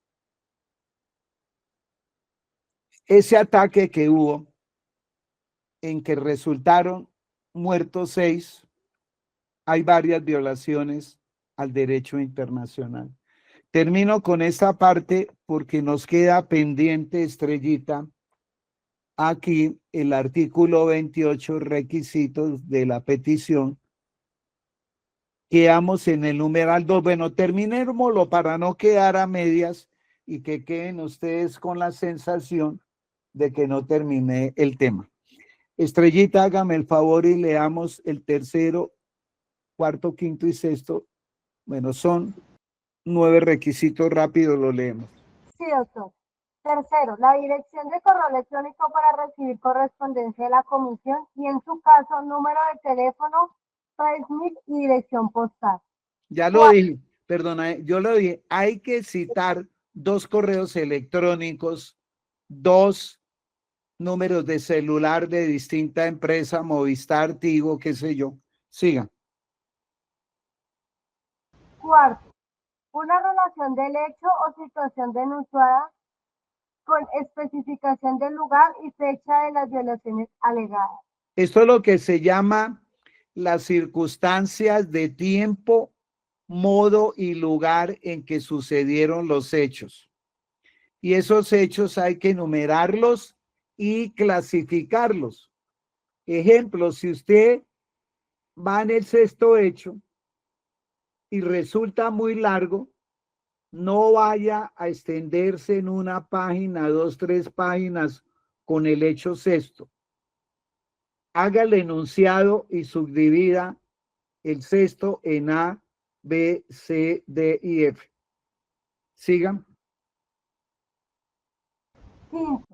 ataque que hubo, en que resultaron muertos 6, hay varias violaciones al derecho internacional. Termino con esta parte porque nos queda pendiente, Estrellita, aquí el artículo 28, requisitos de la petición. Quedamos en el numeral 2. Bueno, terminémoslo para no quedar a medias y que queden ustedes con la sensación de que no terminé el tema. Estrellita, hágame el favor y leamos el tercero, cuarto, quinto y sexto. Bueno, son 9 requisitos, rápido lo leemos. Sí, doctor. Tercero, la dirección de correo electrónico para recibir correspondencia de la comisión y, en su caso, número de teléfono, transmit y dirección postal. Ya lo dije, perdona, yo lo dije, hay que citar 2 correos electrónicos, 2 números de celular de distinta empresa, Movistar, Tigo, qué sé yo. Siga. Cuarto, una relación del hecho o situación denunciada con especificación del lugar y fecha de las violaciones alegadas. Esto es lo que se llama las circunstancias de tiempo, modo y lugar en que sucedieron los hechos. Y esos hechos hay que enumerarlos y clasificarlos. Ejemplo, si usted va en el sexto hecho y resulta muy largo, no vaya a extenderse en una página, 2, 3 páginas con el hecho sexto. Haga el enunciado y subdivida el sexto en A, B, C, D y F. Sigan. Quinto,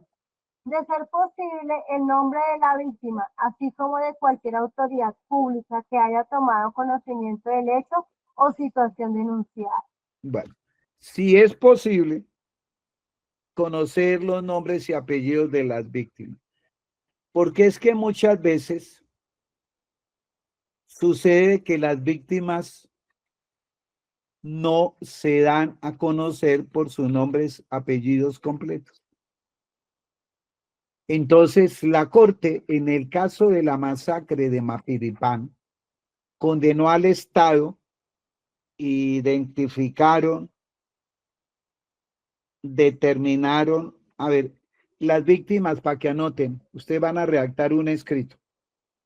de ser posible, el nombre de la víctima, así como de cualquier autoridad pública que haya tomado conocimiento del hecho o situación denunciada. Bueno, si es posible, conocer los nombres y apellidos de las víctimas. Porque es que muchas veces sucede que las víctimas no se dan a conocer por sus nombres, apellidos completos. Entonces, la Corte, en el caso de la masacre de Mapiripán, condenó al Estado, identificaron, determinaron, a ver, las víctimas, para que anoten, ustedes van a redactar un escrito.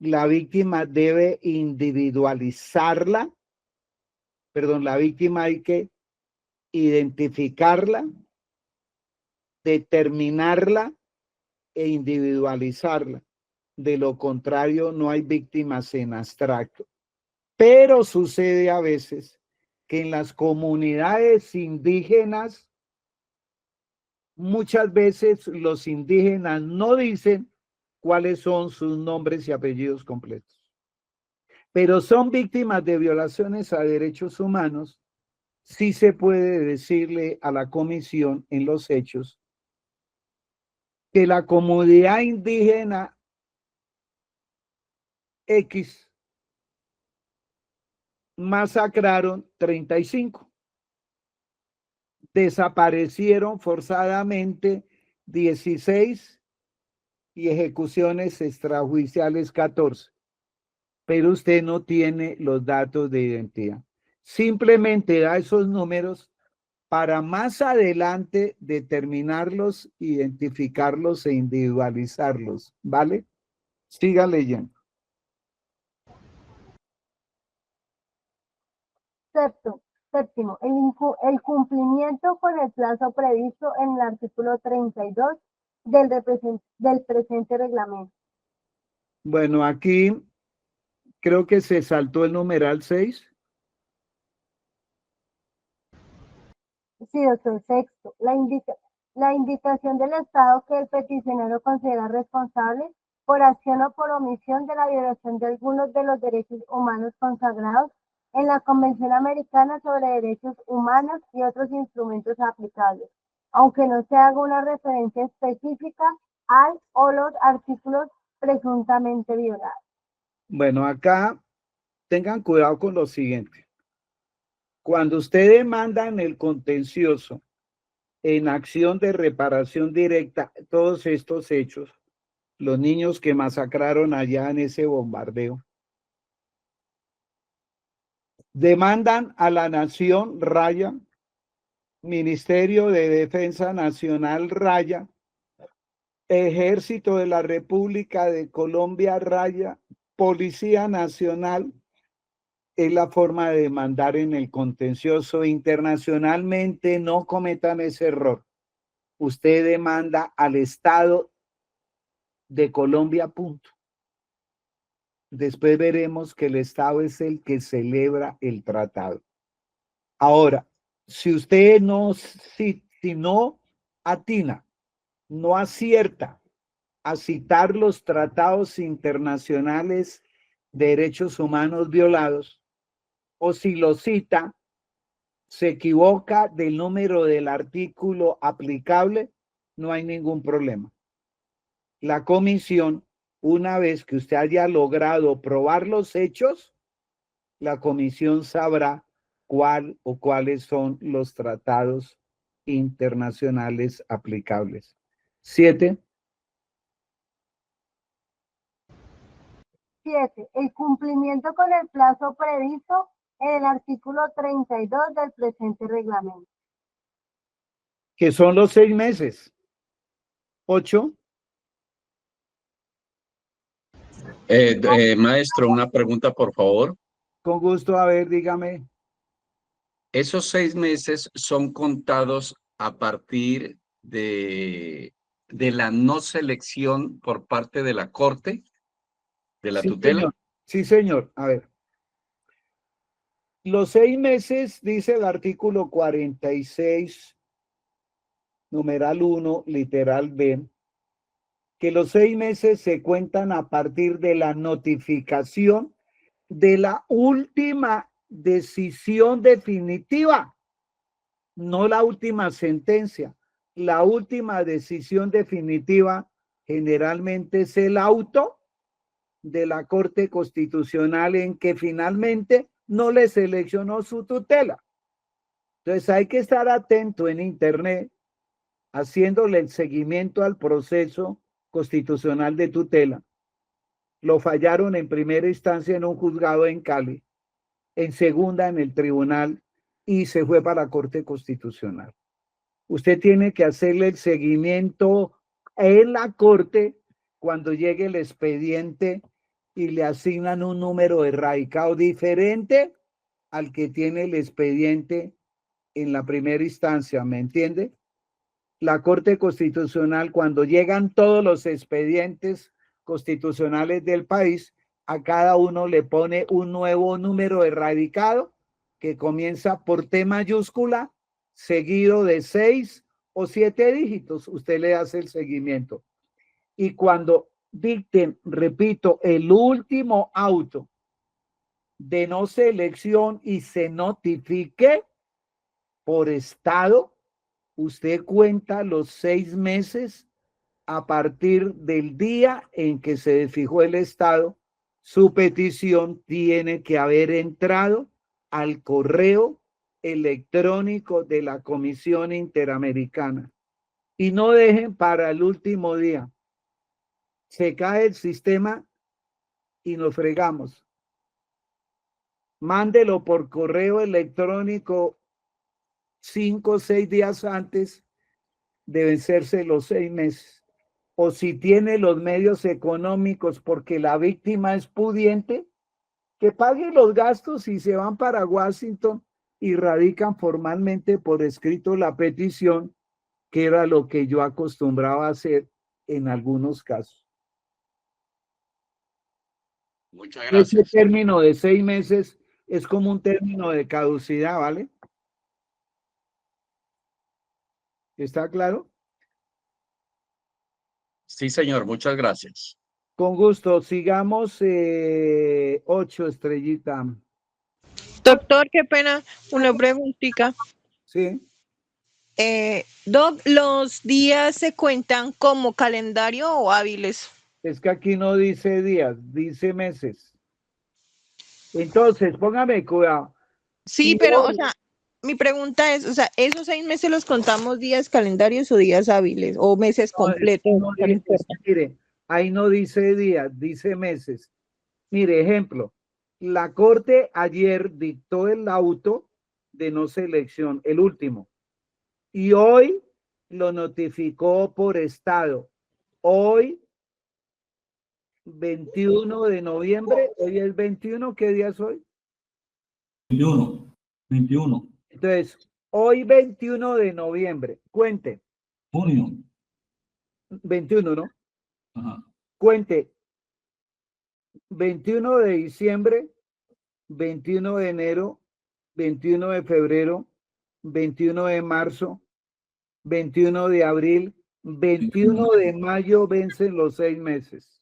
La víctima debe individualizarla, perdón, la víctima hay que identificarla, determinarla e individualizarla. De lo contrario, no hay víctimas en abstracto. Pero sucede a veces que en las comunidades indígenas, muchas veces los indígenas no dicen cuáles son sus nombres y apellidos completos. Pero son víctimas de violaciones a derechos humanos. Sí se puede decirle a la comisión en los hechos que la comunidad indígena X masacraron 35. Desaparecieron forzadamente 16 y ejecuciones extrajudiciales 14. Pero usted no tiene los datos de identidad. Simplemente da esos números para más adelante determinarlos, identificarlos e individualizarlos, ¿vale? Siga leyendo. Séptimo, el cumplimiento con el plazo previsto en el artículo 32 del presente reglamento. Bueno, aquí creo que se saltó el numeral 6. Sí, doctor. Sexto, la indicación del Estado que el peticionario considera responsable por acción o por omisión de la violación de algunos de los derechos humanos consagrados en la Convención Americana sobre Derechos Humanos y otros instrumentos aplicables, aunque no se haga una referencia específica al o los artículos presuntamente violados. Bueno, acá tengan cuidado con lo siguiente. Cuando ustedes demandan el contencioso en acción de reparación directa, todos estos hechos, los niños que masacraron allá en ese bombardeo, demandan a la Nación Raya, Ministerio de Defensa Nacional Raya, Ejército de la República de Colombia Raya, Policía Nacional. Es la forma de demandar en el contencioso. Internacionalmente no cometan ese error. Usted demanda al Estado de Colombia, punto. Después veremos que el Estado es el que celebra el tratado. Ahora, si usted si no atina, no acierta a citar los tratados internacionales de derechos humanos violados, o si lo cita, se equivoca del número del artículo aplicable, no hay ningún problema. La comisión, una vez que usted haya logrado probar los hechos, la comisión sabrá cuál o cuáles son los tratados internacionales aplicables. 7. 7. El cumplimiento con el plazo previsto en el artículo 32 del presente reglamento. Que son los 6 meses. 8. Maestro, una pregunta, por favor. Con gusto, a ver, dígame. ¿Esos 6 meses son contados a partir de la no selección por parte de la Corte, de la Sí, tutela? señor. Sí, señor. A ver. Los 6 meses, dice el artículo 46, numeral 1, literal B, que los 6 meses se cuentan a partir de la notificación de la última decisión definitiva, no la última sentencia. la última decisión definitiva generalmente es el auto de la Corte Constitucional en que finalmente no le seleccionó su tutela. Entonces hay que estar atento en Internet, haciéndole el seguimiento al proceso constitucional de tutela. Lo fallaron en primera instancia en un juzgado en Cali, en segunda en el tribunal y se fue para la Corte Constitucional. Usted tiene que hacerle el seguimiento en la Corte cuando llegue el expediente y le asignan un número erradicado diferente al que tiene el expediente en la primera instancia, ¿me entiende? La Corte Constitucional, cuando llegan todos los expedientes constitucionales del país, a cada uno le pone un nuevo número erradicado que comienza por T mayúscula, seguido de 6 o 7 dígitos. Usted le hace el seguimiento. Y cuando dicten, repito, el último auto de no selección y se notifique por estado, usted cuenta los 6 meses a partir del día en que se fijó el estado. Su petición tiene que haber entrado al correo electrónico de la Comisión Interamericana y no dejen para el último día. Se cae el sistema y nos fregamos. Mándelo por correo electrónico 5 o 6 días antes de vencerse los 6 meses. O si tiene los medios económicos porque la víctima es pudiente, que pague los gastos y se van para Washington y radican formalmente por escrito la petición, que era lo que yo acostumbraba a hacer en algunos casos. Muchas Ese gracias. término de 6 meses es como un término de caducidad, ¿vale? ¿Está claro? Sí, señor, muchas gracias. Con gusto. Sigamos 8, Estrellita. Doctor, qué pena, una preguntita. Sí. Doc, ¿los días se cuentan como calendario o hábiles? Es que aquí no dice días, dice meses. Entonces, póngame cuidado. Sí, Si pero, hoy- o sea, mi pregunta es, o sea, ¿esos 6 meses los contamos días calendarios o días hábiles o meses No, completos? no dice, mire, ahí no dice días, dice meses. Mire, ejemplo, la Corte ayer dictó el auto de no selección, el último, y hoy lo notificó por estado. Hoy, 21 de noviembre, hoy es 21, ¿qué día es hoy? 21, Entonces, hoy 21 de noviembre, cuente, junio. 21, ¿no? Ajá. Cuente, 21 de diciembre, 21 de enero, 21 de febrero, 21 de marzo, 21 de abril, 21 de mayo vencen los 6 meses.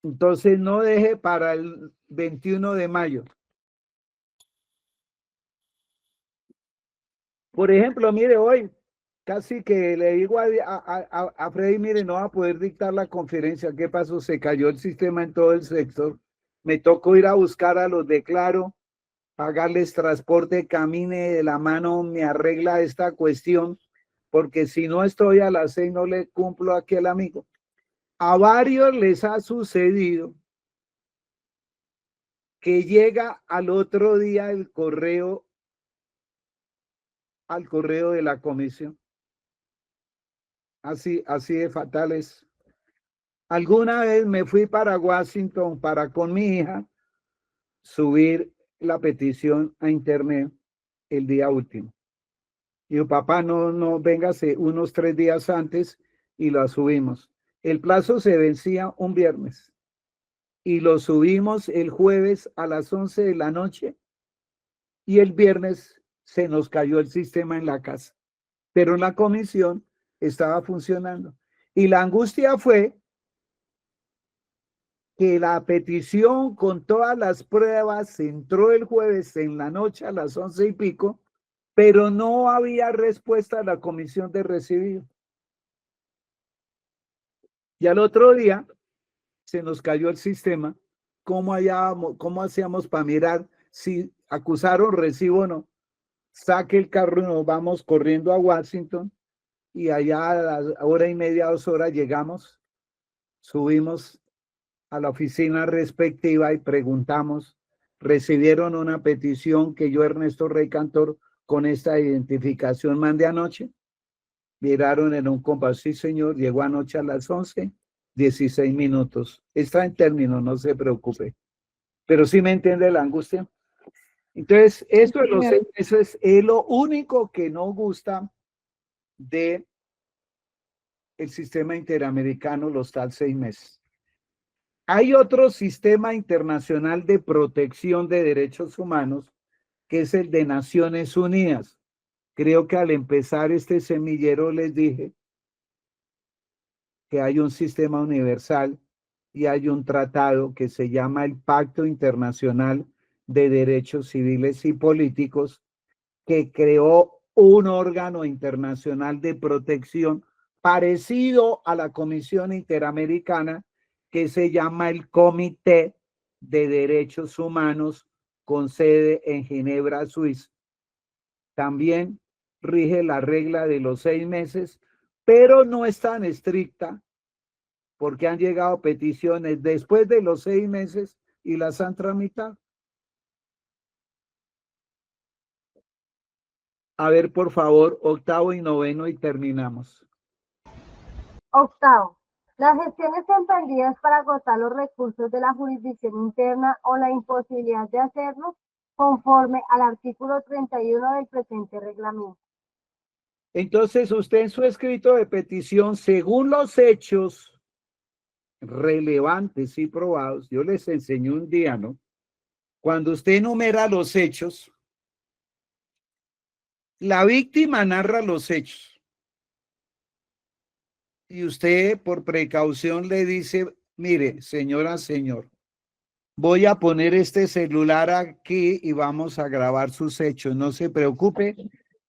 Entonces no deje para el 21 de mayo. Por ejemplo, mire, hoy casi que le digo a Freddy, mire, no va a poder dictar la conferencia. ¿Qué pasó? Se cayó el sistema en todo el sector. Me tocó ir a buscar a los de Claro, pagarles transporte, camine de la mano, me arregla esta cuestión, porque si no estoy a las 6 no le cumplo aquí al amigo. A varios les ha sucedido que llega al otro día el correo, al correo de la comisión. Así de fatales. Alguna vez me fui para Washington para con mi hija subir la petición a internet el día último. Y yo, papá, no, véngase unos 3 días antes y la subimos. El plazo se vencía un viernes y lo subimos el jueves a las 11 de la noche y el viernes se nos cayó el sistema en la casa, pero la comisión estaba funcionando. Y la angustia fue que la petición con todas las pruebas entró el jueves en la noche a las 11 y pico pero no había respuesta a la comisión de recibido. Y al otro día se nos cayó el sistema. ¿Cómo hacíamos para mirar si acusaron recibo o no? Saque el carro y nos vamos corriendo a Washington y allá a la hora y media, 2 horas llegamos, subimos a la oficina respectiva y preguntamos, ¿recibieron una petición que yo, Ernesto Rey Cantor, con esta identificación mandé anoche? Miraron en un compás, sí señor, llegó anoche a las 11:16 minutos. Está en término, no se preocupe. Pero sí me entiende la angustia. Entonces, esto de los 6 meses es lo único que no gusta de el sistema interamericano, los tal 6 meses. Hay otro sistema internacional de protección de derechos humanos, que es el de Naciones Unidas. Creo que al empezar este semillero les dije que hay un sistema universal y hay un tratado que se llama el Pacto Internacional de Derechos Civiles y Políticos, que creó un órgano internacional de protección parecido a la Comisión Interamericana, que se llama el Comité de Derechos Humanos, con sede en Ginebra, Suiza. También rige la regla de los 6 meses, pero no es tan estricta, porque han llegado peticiones después de los 6 meses y las han tramitado. A ver, por favor, 8º y 9º y terminamos. 8. Las gestiones emprendidas para agotar los recursos de la jurisdicción interna o la imposibilidad de hacerlo conforme al artículo 31 del presente reglamento. Entonces, usted en su escrito de petición, según los hechos relevantes y probados, yo les enseñé un día, ¿no? Cuando usted enumera los hechos, la víctima narra los hechos. Y usted, por precaución, le dice, mire, señora, señor, voy a poner este celular aquí y vamos a grabar sus hechos. No se preocupe,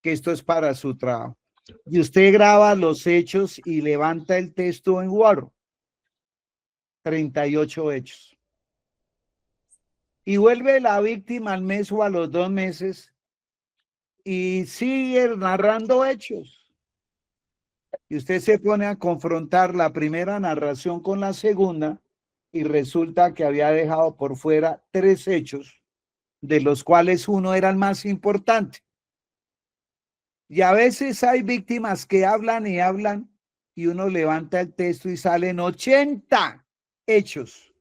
que esto es para su trabajo. Y usted graba los hechos y levanta el texto en Word. 38 hechos. Y vuelve la víctima al mes o a los 2 meses y sigue narrando hechos. Y usted se pone a confrontar la primera narración con la segunda y resulta que había dejado por fuera 3 hechos, de los cuales uno era el más importante. Y a veces hay víctimas que hablan y hablan y uno levanta el texto y salen 80 hechos.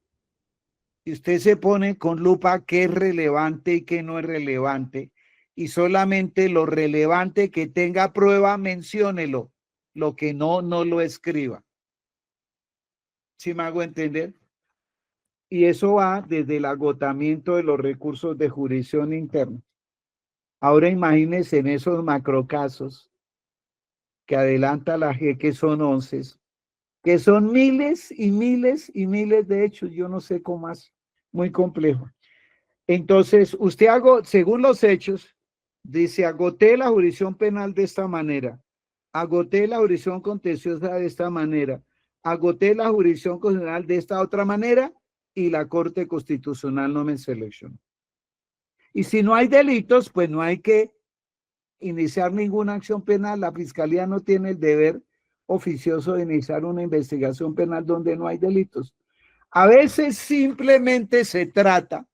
Y usted se pone con lupa qué es relevante y qué no es relevante. Y solamente lo relevante que tenga prueba, menciónelo. Lo que no lo escriba. ¿Sí me hago entender? Y eso va desde el agotamiento de los recursos de jurisdicción interna. Ahora imagínense en esos macrocasos que adelanta la G, que son 11, que son miles y miles y miles de hechos. Yo no sé cómo más, muy complejo. Entonces, usted según los hechos, dice, agoté la jurisdicción penal de esta manera. Agoté la jurisdicción contenciosa de esta manera, agoté la jurisdicción constitucional de esta otra manera y la Corte Constitucional no me seleccionó. Y si no hay delitos, pues no hay que iniciar ninguna acción penal. La Fiscalía no tiene el deber oficioso de iniciar una investigación penal donde no hay delitos. A veces simplemente se trata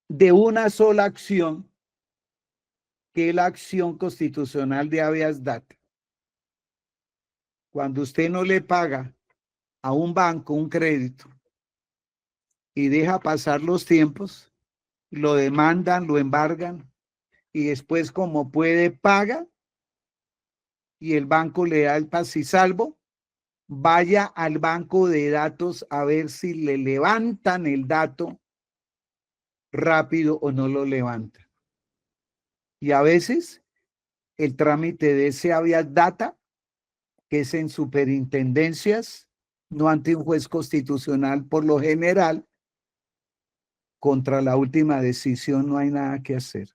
de una sola acción, que es la acción constitucional de habeas data. Cuando usted no le paga a un banco un crédito y deja pasar los tiempos, lo demandan, lo embargan y después, como puede, paga y el banco le da el paz y salvo, vaya al banco de datos a ver si le levantan el dato rápido o no lo levantan. Y a veces el trámite de ese habeas data, que es en superintendencias, no ante un juez constitucional por lo general, contra la última decisión no hay nada que hacer.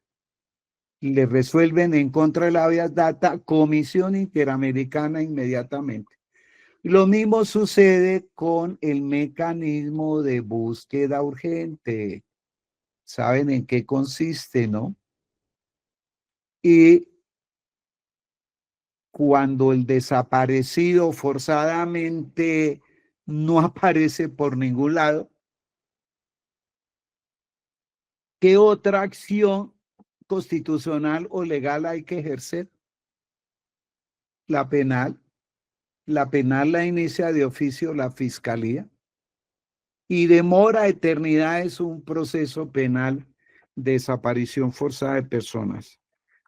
Le resuelven en contra de la habeas data, Comisión Interamericana inmediatamente. Lo mismo sucede con el mecanismo de búsqueda urgente. ¿Saben en qué consiste, no? Y cuando el desaparecido forzadamente no aparece por ningún lado, ¿qué otra acción constitucional o legal hay que ejercer? La penal. La penal la inicia de oficio la fiscalía y demora eternidades un proceso penal de desaparición forzada de personas.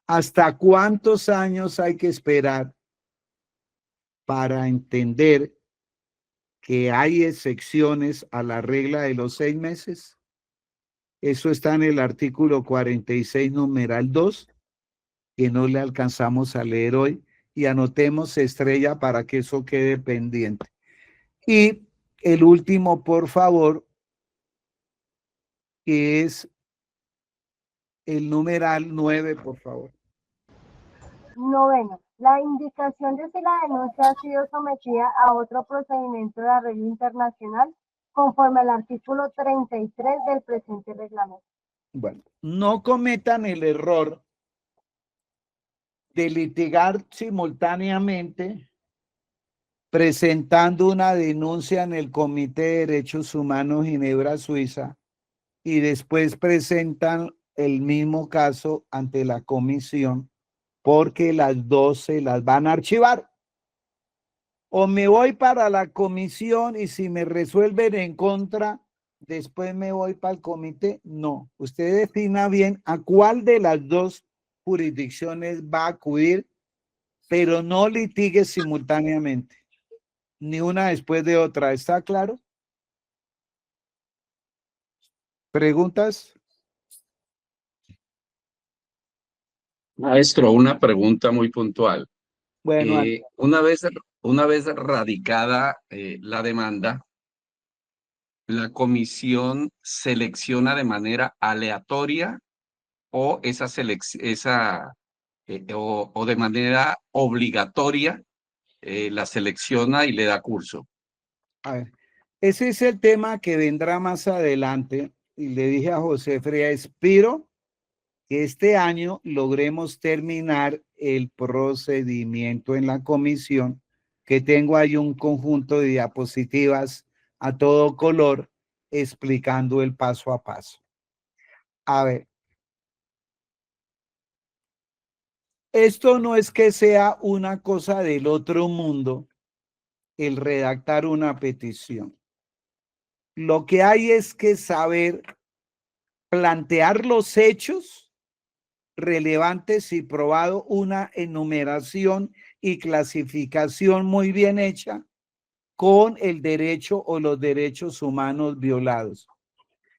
¿Hasta cuántos años hay que esperar para entender que hay excepciones a la regla de los 6 meses? Eso está en el artículo 46, numeral 2, que no le alcanzamos a leer hoy, y anotemos estrella para que eso quede pendiente. Y el último, por favor, que es el numeral 9, por favor. Noveno, la indicación de si la denuncia ha sido sometida a otro procedimiento de arreglo internacional conforme al artículo 33 del presente reglamento. Bueno, no cometan el error de litigar simultáneamente presentando una denuncia en el Comité de Derechos Humanos Ginebra, Suiza, y después presentan el mismo caso ante la comisión, porque las dos se las van a archivar. O me voy para la comisión y si me resuelven en contra, después me voy para el comité. No, usted defina bien a cuál de las dos jurisdicciones va a acudir, pero no litigue simultáneamente, ni una después de otra. ¿Está claro? ¿Preguntas? Maestro, una pregunta muy puntual. Bueno, Una vez radicada la demanda, ¿la comisión selecciona de manera aleatoria o o de manera obligatoria la selecciona y le da curso? a ver, ese es el tema que vendrá más adelante, y le dije a José Fría, espero que este año logremos terminar el procedimiento en la comisión, que tengo ahí un conjunto de diapositivas a todo color explicando el paso a paso. A ver, esto no es que sea una cosa del otro mundo el redactar una petición. Lo que hay es que saber plantear los hechos relevantes y probado, una enumeración y clasificación muy bien hecha con el derecho o los derechos humanos violados.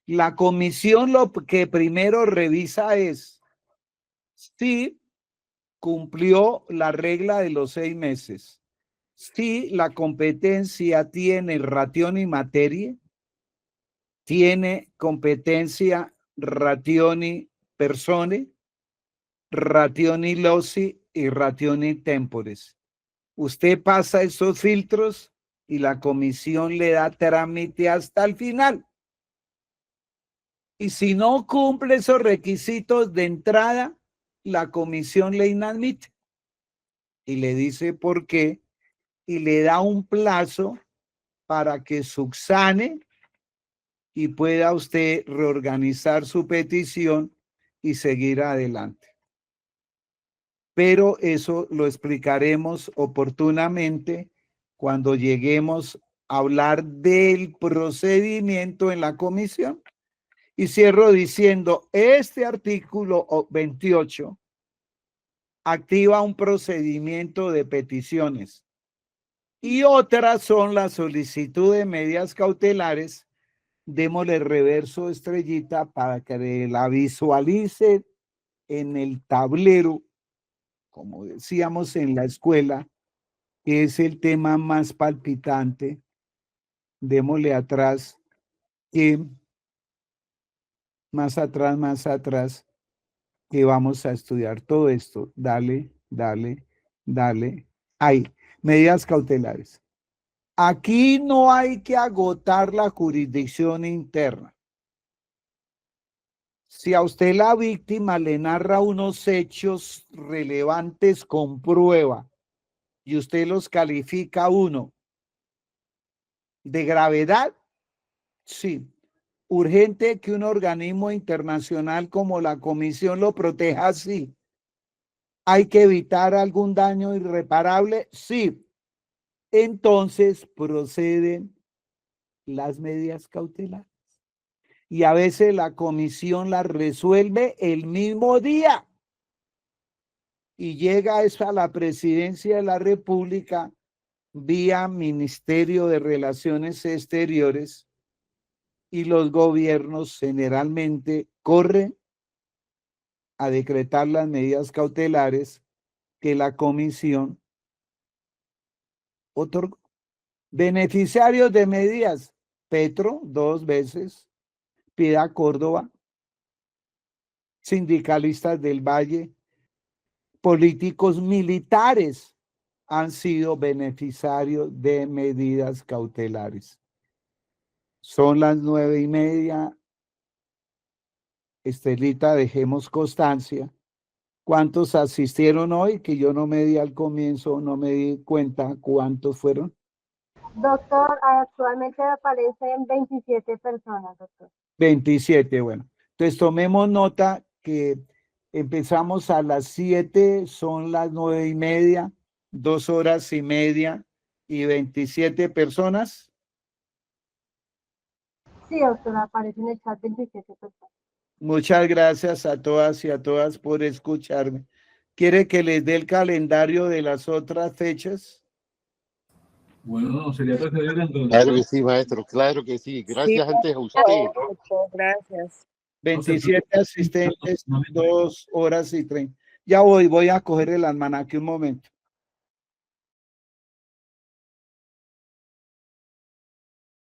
La comisión lo que primero revisa es si cumplió la regla de los 6 meses, si la competencia tiene ratión y materia, tiene competencia rationi persone, rationi loci y rationi temporis. Usted pasa esos filtros y la comisión le da trámite hasta el final. Y si no cumple esos requisitos de entrada, la comisión le inadmite y le dice por qué y le da un plazo para que subsane y pueda usted reorganizar su petición y seguir adelante. Pero eso lo explicaremos oportunamente cuando lleguemos a hablar del procedimiento en la comisión. Y cierro diciendo, este artículo 28 activa un procedimiento de peticiones y otras son las solicitudes de medidas cautelares. Démosle reverso estrellita para que la visualice en el tablero, como decíamos en la escuela, que es el tema más palpitante. Démosle atrás que más atrás, que vamos a estudiar todo esto. Dale. Ahí, medidas cautelares. Aquí no hay que agotar la jurisdicción interna. Si a usted la víctima le narra unos hechos relevantes con prueba y usted los califica uno de gravedad, sí. Urgente que un organismo internacional como la Comisión lo proteja, sí. ¿Hay que evitar algún daño irreparable? Sí. Entonces proceden las medidas cautelares. Y a veces la comisión las resuelve el mismo día. Y llega eso a la presidencia de la República vía Ministerio de Relaciones Exteriores y los gobiernos generalmente corren a decretar las medidas cautelares que la comisión otorgó. Beneficiarios de medidas: Petro 2 veces, Piedad Córdoba, sindicalistas del Valle, políticos militares han sido beneficiarios de medidas cautelares. Son las 9:30. Estelita, dejemos constancia. ¿Cuántos asistieron hoy? Que yo no me di al comienzo, no me di cuenta cuántos fueron. Doctor, actualmente aparecen 27 personas, doctor. 27, bueno. Entonces tomemos nota que empezamos a las 7, son las 9:30, 2 horas y media y 27 personas. Sí, doctor, aparecen en el chat 27 personas. Muchas gracias a todas y a todas por escucharme. ¿Quiere que les dé el calendario de las otras fechas? Bueno, no, sería preferible entonces. Claro que sí, maestro, claro que sí. Gracias antes a usted. Gracias. 27 asistentes, 2 horas y 30. Ya voy a coger el almanaque un momento.